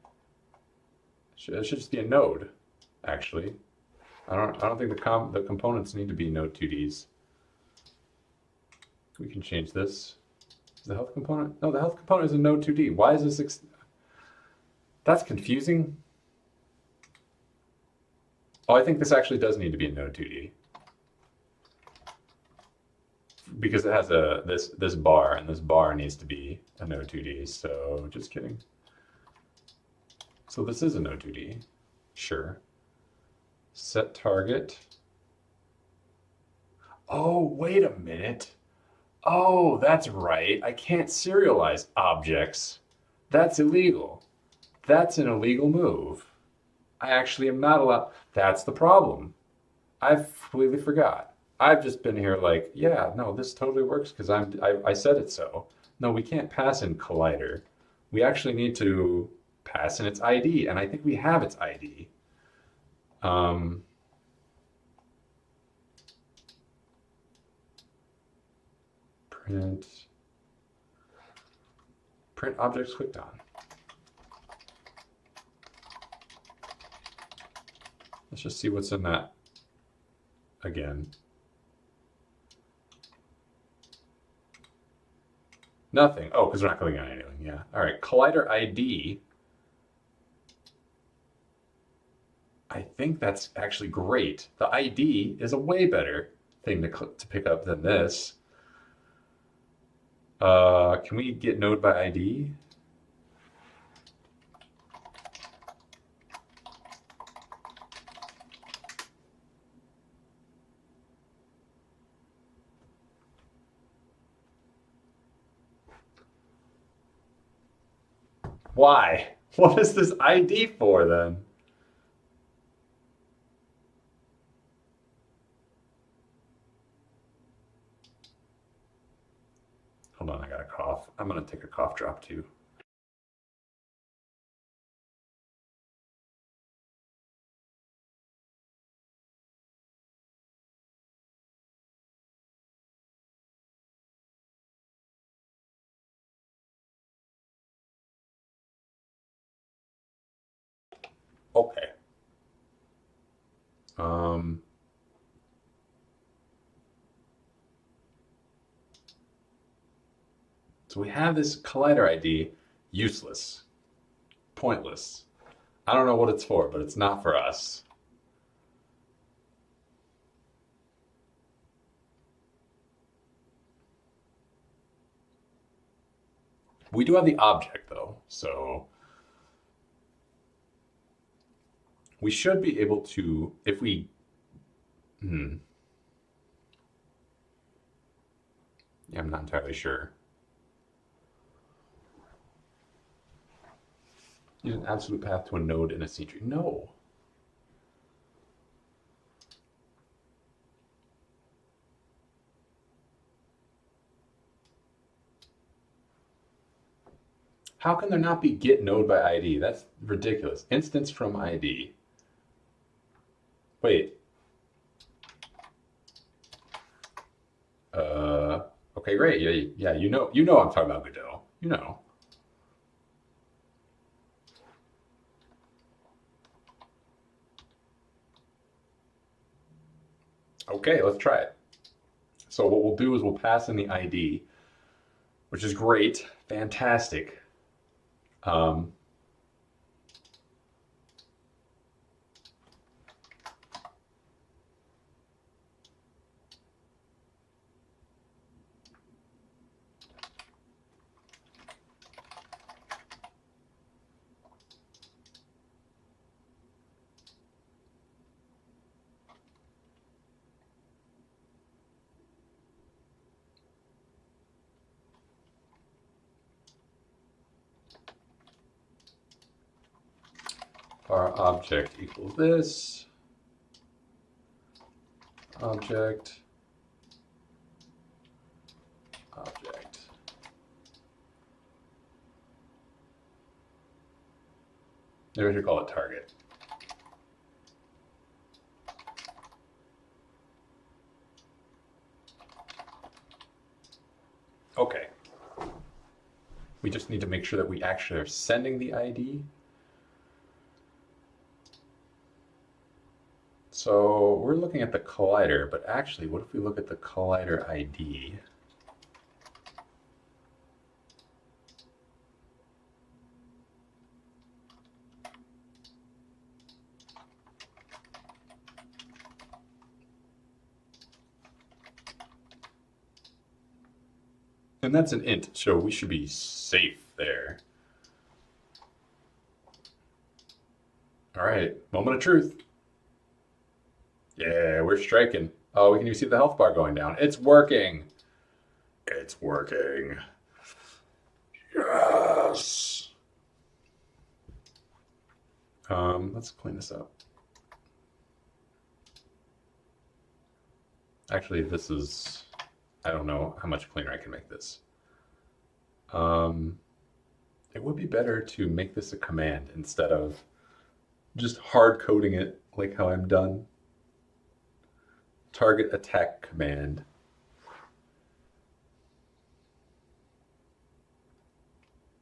It should just be a node, actually. I don't think the components need to be node 2Ds. We can change this. Is the health component? No, the health component is a node 2D. Why is this? That's confusing. Oh, I think this actually does need to be a node 2D. Because it has this bar, and this bar needs to be a node 2D, so just kidding. So this is a node 2D. Sure. Set target. Oh, wait a minute. Oh, that's right. I can't serialize objects. That's illegal. That's an illegal move. I actually am not allowed. That's the problem. I've completely forgot. I've just been here like, yeah, no, this totally works because I said it so. No, we can't pass in collider. We actually need to pass in its ID, and I think we have its ID. Print objects clicked on. Let's just see what's in that again. Nothing. Oh, because we're not clicking on anything. Yeah. All right. Collider ID. I think that's actually great. The ID is a way better thing to pick up than this. Can we get node by ID? Why? What is this ID for then? Hold on, I got a cough. I'm gonna take a cough drop too. Okay. So we have this collider ID, useless, pointless. I don't know what it's for, but it's not for us. We do have the object though, so we should be able to, if we, yeah, I'm not entirely sure. Use an absolute path to a node in a C tree. No. How can there not be get node by ID? That's ridiculous. Instance from ID. Wait. Okay, great. Yeah, you know I'm talking about Godot. You know. Okay, let's try it. So what we'll do is we'll pass in the ID, which is great, fantastic. Um, our object equals this. Object. Object. Maybe we should call it target. Okay. We just need to make sure that we actually are sending the ID. So we're looking at the collider, but actually, what if we look at the collider ID? And that's an int, so we should be safe there. All right, moment of truth. Yeah, we're striking. Oh, we can even see the health bar going down. It's working. It's working. Yes. Let's clean this up. Actually, this is, I don't know how much cleaner I can make this. It would be better to make this a command instead of just hard coding it like how I'm done. Target attack command.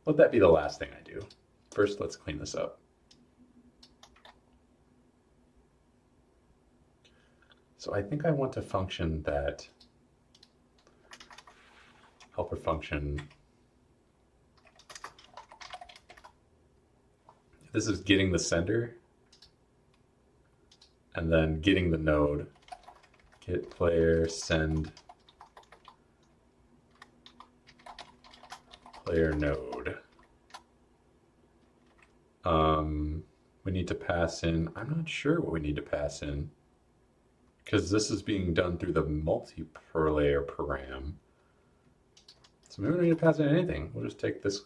Let that be the last thing I do. First, let's clean this up. So I think I want a function that, helper function. This is getting the sender and then getting the node. Get player send player node. We need to pass in, I'm not sure what we need to pass in because this is being done through the multi-per-layer param. So maybe we don't need to pass in anything. We'll just take this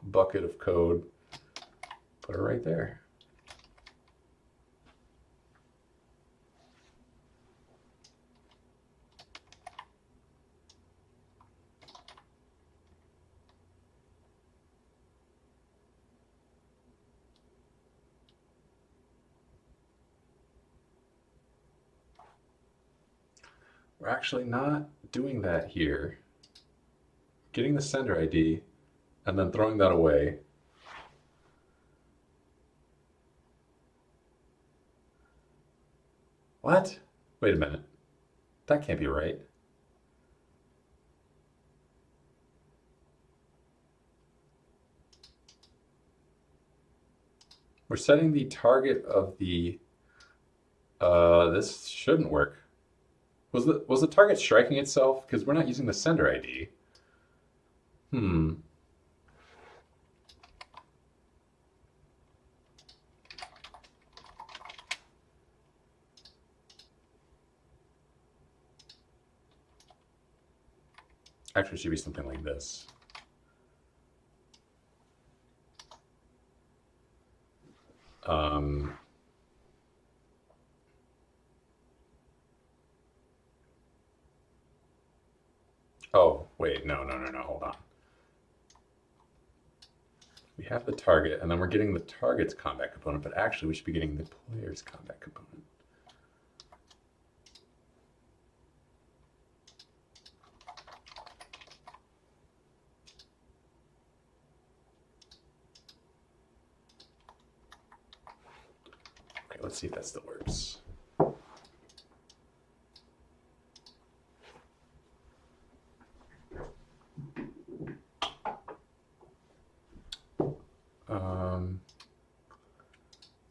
bucket of code, put it right there. We're actually not doing that here. Getting the sender ID and then throwing that away. What? Wait a minute. That can't be right. We're setting the target of the, this shouldn't work. Was the target striking itself? Because we're not using the sender ID. Hmm. Actually, it should be something like this. Oh, wait, no, hold on. We have the target, and then we're getting the target's combat component, but actually we should be getting the player's combat component. Okay, let's see if that still works.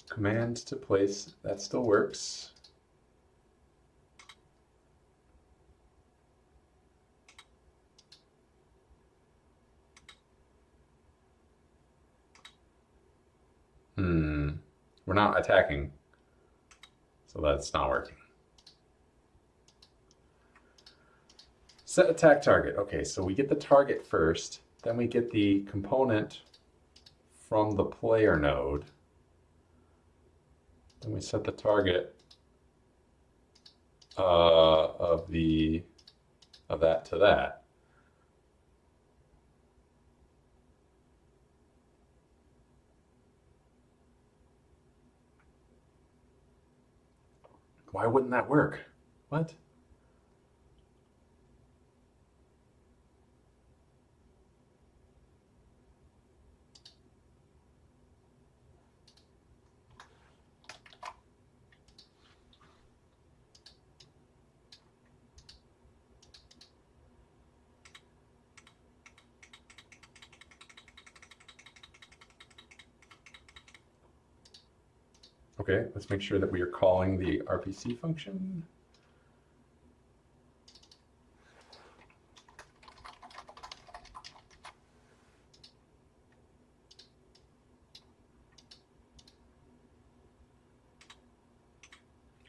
Command to place, that still works. We're not attacking, so that's not working. Set attack target. Okay, so we get the target first, then we get the component from the player node. Then we set the target of that to that. Why wouldn't that work? What? Okay, let's make sure that we are calling the RPC function.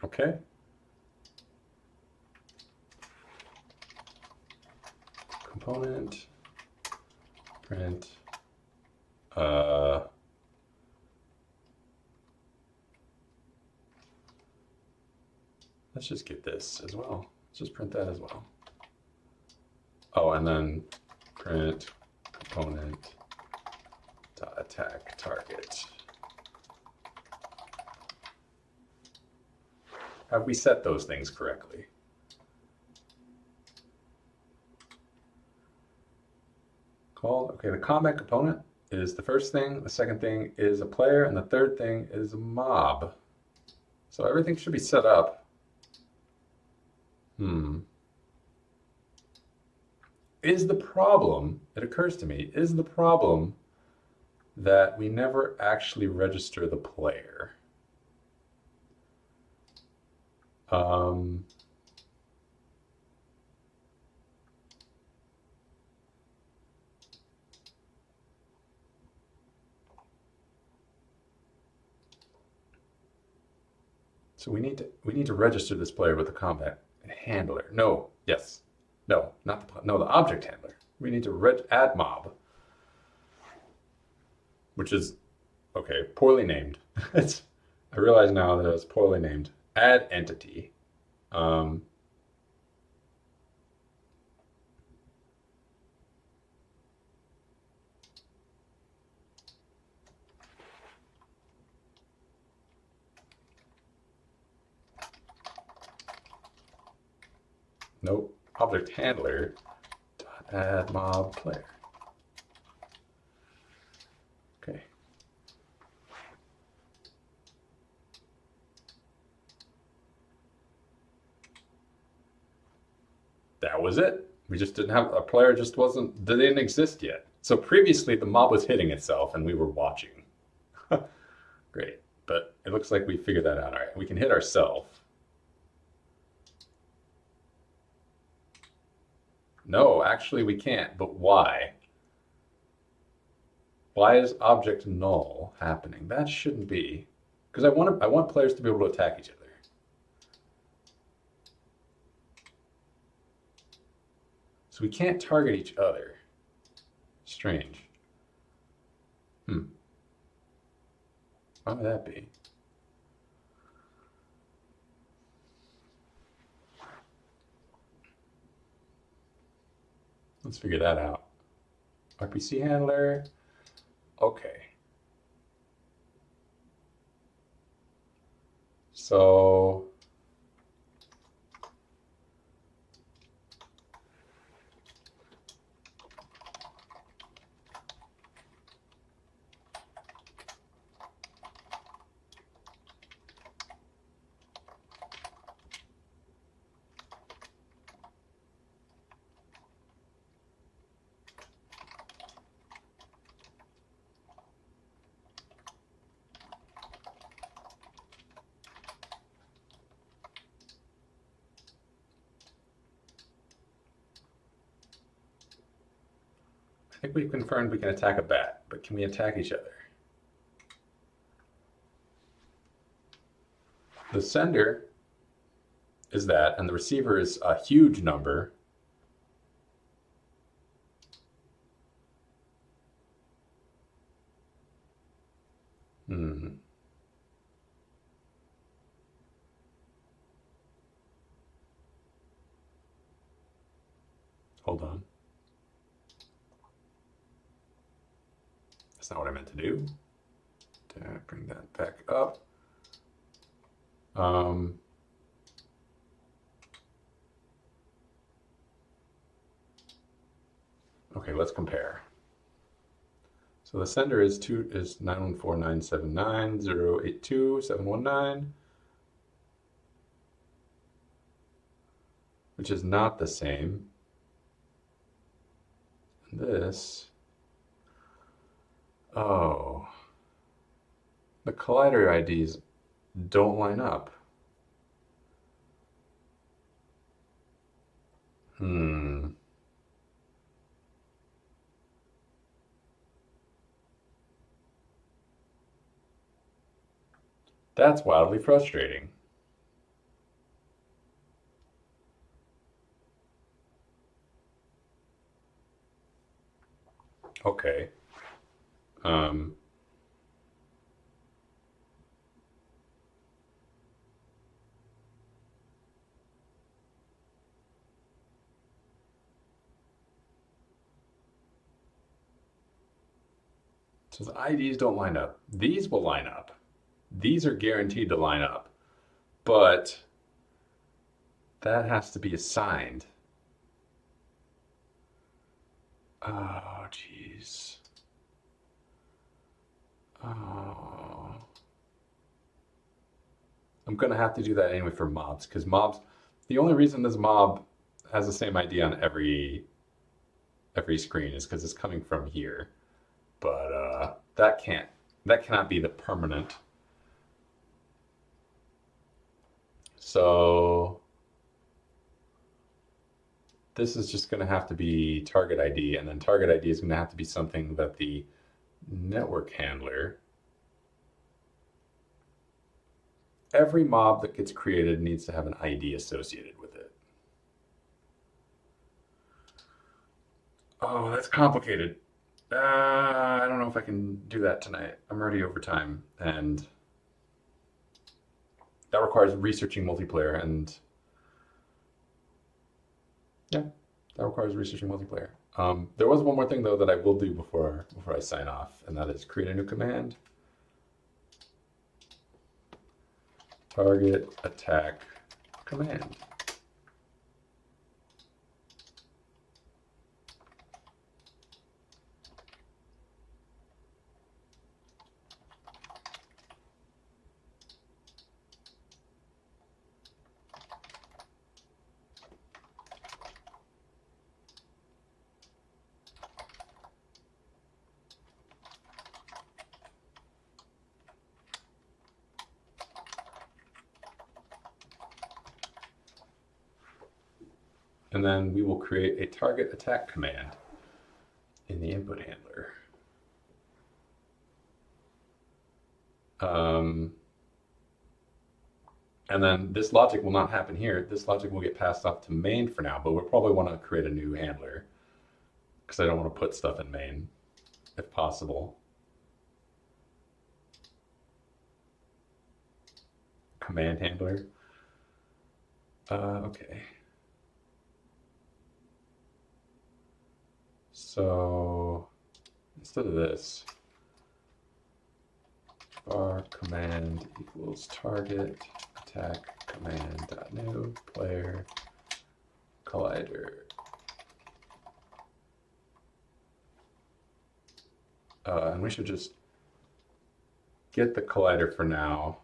Okay. Component, print, let's just get this as well. Let's just print that as well. Oh, and then print component dot attack target. Have we set those things correctly? Called, okay, the combat component is the first thing, the second thing is a player, and the third thing is a mob. So everything should be set up. Is the problem, it occurs to me, is the problem that we never actually register the player? So we need to register this player with the combat handler. No, yes, no, not the object handler. We need to add mob, which is okay, poorly named. I realize now that it's poorly named. Add entity. Nope. Object handler dot add mob player. Okay. That was it. We just didn't have a player, didn't exist yet. So previously the mob was hitting itself and we were watching. Great. But it looks like we figured that out. All right, we can hit ourself. No, actually we can't, but why? Why is object null happening? That shouldn't be. Because I want players to be able to attack each other. So we can't target each other. Strange. Why would that be? Let's figure that out. RPC handler. Okay. So I think we've confirmed we can attack a bat, but can we attack each other? The sender is that, and the receiver is a huge number. Hold on. That's not what I meant to do. Bring that back up. Okay, let's compare. So the sender is 914-979-082-719, which is not the same. And this, oh, the collider IDs don't line up. That's wildly frustrating. Okay. So the IDs don't line up. These will line up. These are guaranteed to line up. But that has to be assigned. Oh, jeez. Oh. I'm gonna have to do that anyway for mobs, because mobs, the only reason this mob has the same ID on every screen is because it's coming from here. But that cannot be the permanent. So this is just going to have to be target ID, and then target ID is going to have to be something that the network handler, every mob that gets created needs to have an ID associated with it. Oh, that's complicated. I don't know if I can do that tonight. I'm already over time, and that requires researching multiplayer, and yeah, that requires researching multiplayer. There was one more thing though that I will do before I sign off, and that is create a new command. Target attack command. And then we will create a target attack command in the input handler. And then this logic will not happen here. This logic will get passed off to main for now, but we'll probably want to create a new handler because I don't want to put stuff in main if possible. Command handler. Okay. So instead of this, var command equals target attack command dot new player collider. And we should just get the collider for now.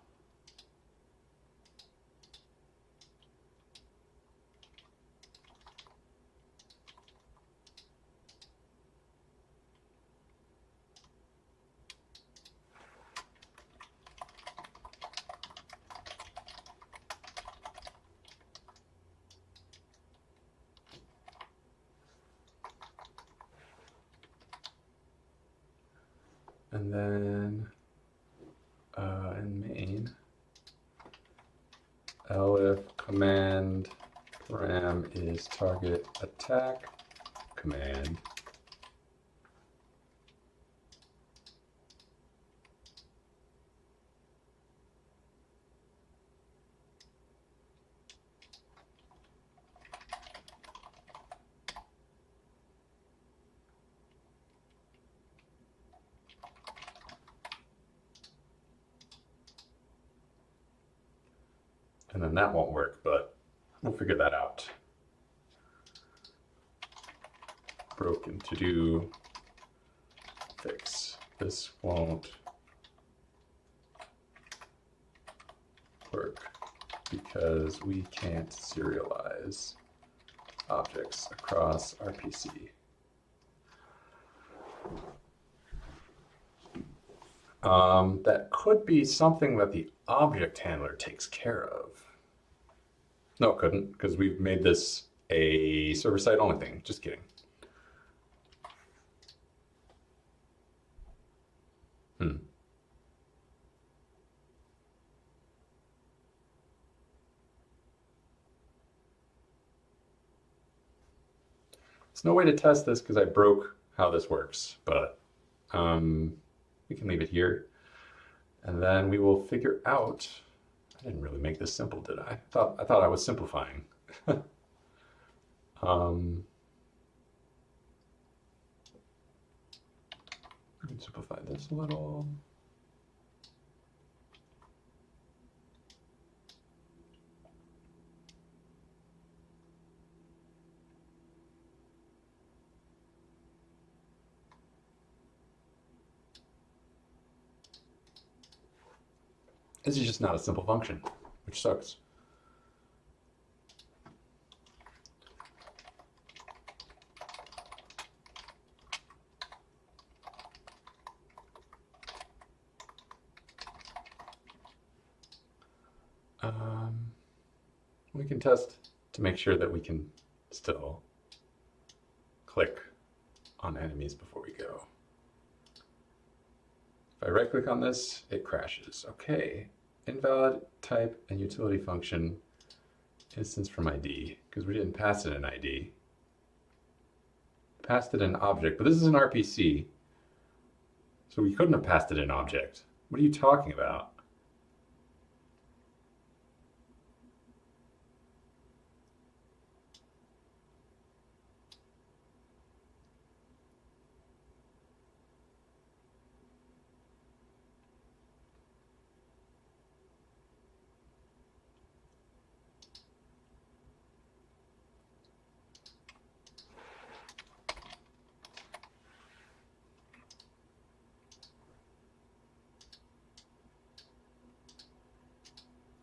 And then in main, elif command param is target attack command. And then that won't work, but we'll figure that out. Broken to do fix. This won't work because we can't serialize objects across our PC. That could be something that the object handler takes care of. No, it couldn't, because we've made this a server-side only thing. Just kidding. There's no way to test this because I broke how this works, but we can leave it here. And then we will figure out, I didn't really make this simple, did I? I thought I was simplifying. Let me simplify this a little. This is just not a simple function, which sucks. We can test to make sure that we can still click on enemies before we go. If I right click on this, it crashes. Okay, invalid type and utility function instance from ID, because we didn't pass it an ID. Passed it an object, but this is an RPC, so we couldn't have passed it an object. What are you talking about?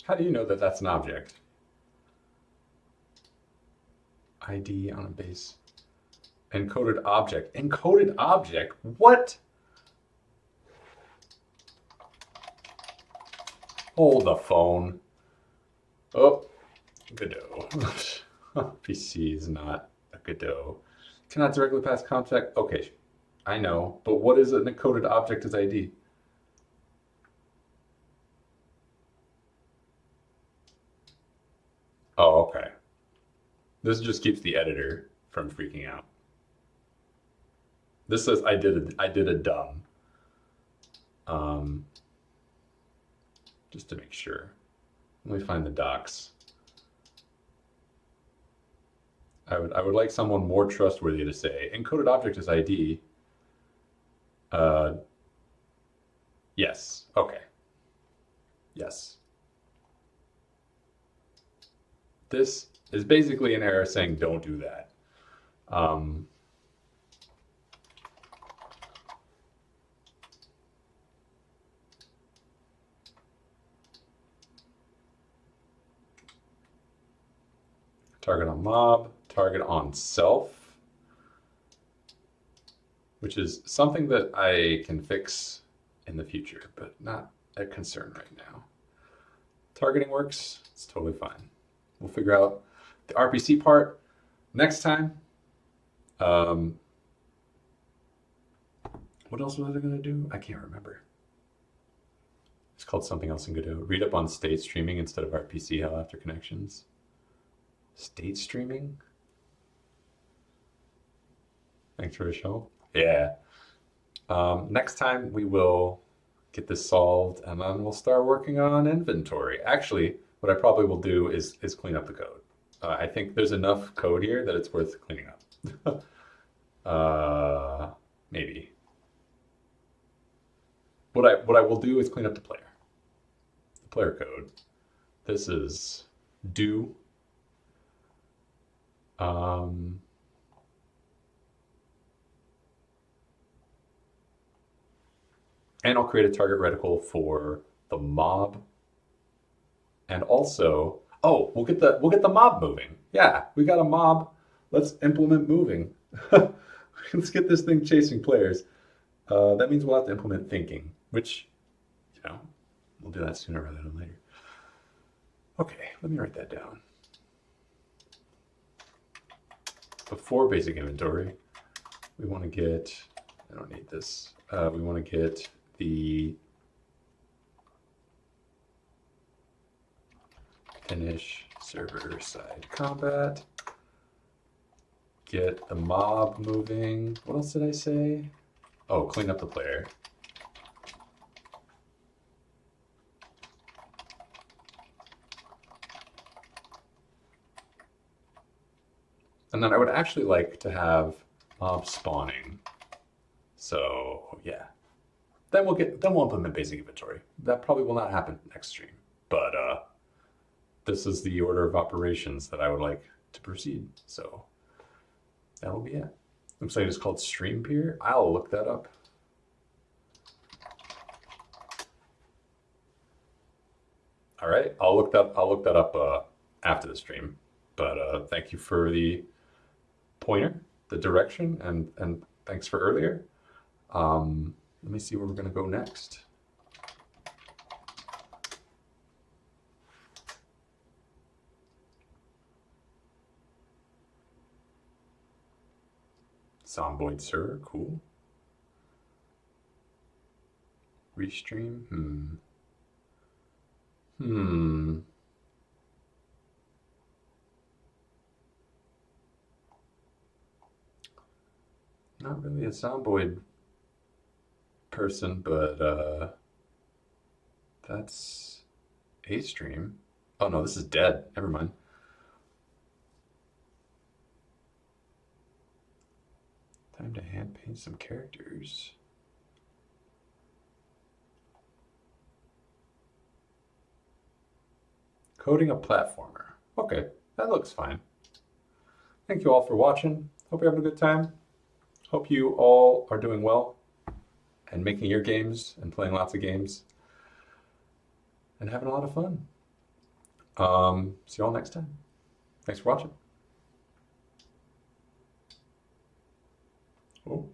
How do you know that that's an object? ID on a base. Encoded object. Encoded object? What? Hold the phone. Oh, Godot. PC is not a Godot. Cannot directly pass context. Okay, I know, but what is an encoded object as ID? Oh, okay. This just keeps the editor from freaking out. This says I did a dumb. Um, just to make sure. Let me find the docs. I would like someone more trustworthy to say encoded object is ID. Uh, yes. Okay. Yes. This is basically an error saying don't do that. Um, target on mob, target on self, which is something that I can fix in the future, but not a concern right now. Targeting works, it's totally fine. We'll figure out the RPC part next time. What else was I going to do? I can't remember. It's called something else in Godot. Read up on state streaming instead of RPC hell after connections. State streaming? Thanks for the show. Yeah. Next time we will get this solved and then we'll start working on inventory. Actually, what I probably will do is clean up the code. I think there's enough code here that it's worth cleaning up. Maybe. What I will do is clean up the player code. This is do. And I'll create a target reticle for the mob. And also, oh, we'll get the mob moving. Yeah, we got a mob. Let's implement moving. Let's get this thing chasing players. That means we'll have to implement thinking, which, we'll do that sooner rather than later. Okay, let me write that down. Before basic inventory, we want to get, I don't need this, we want to get the finish server side combat, get the mob moving. What else did I say? Oh, clean up the player. And then I would actually like to have mob spawning. So yeah, then we'll implement basic inventory. That probably will not happen next stream, but this is the order of operations that I would like to proceed. So that'll be it. Looks like it's called Stream Peer. I'll look that up. All right, I'll look that up after the stream. But thank you for the pointer, the direction, and thanks for earlier. Let me see where we're gonna go next. Zomboid Sir, cool. Restream, Not really a Zomboid person, but that's a stream. Oh no, this is dead. Never mind. Time to hand paint some characters. Coding a platformer. Okay, that looks fine. Thank you all for watching. Hope you're having a good time. Hope you all are doing well and making your games and playing lots of games and having a lot of fun. See you all next time. Thanks for watching. Oh.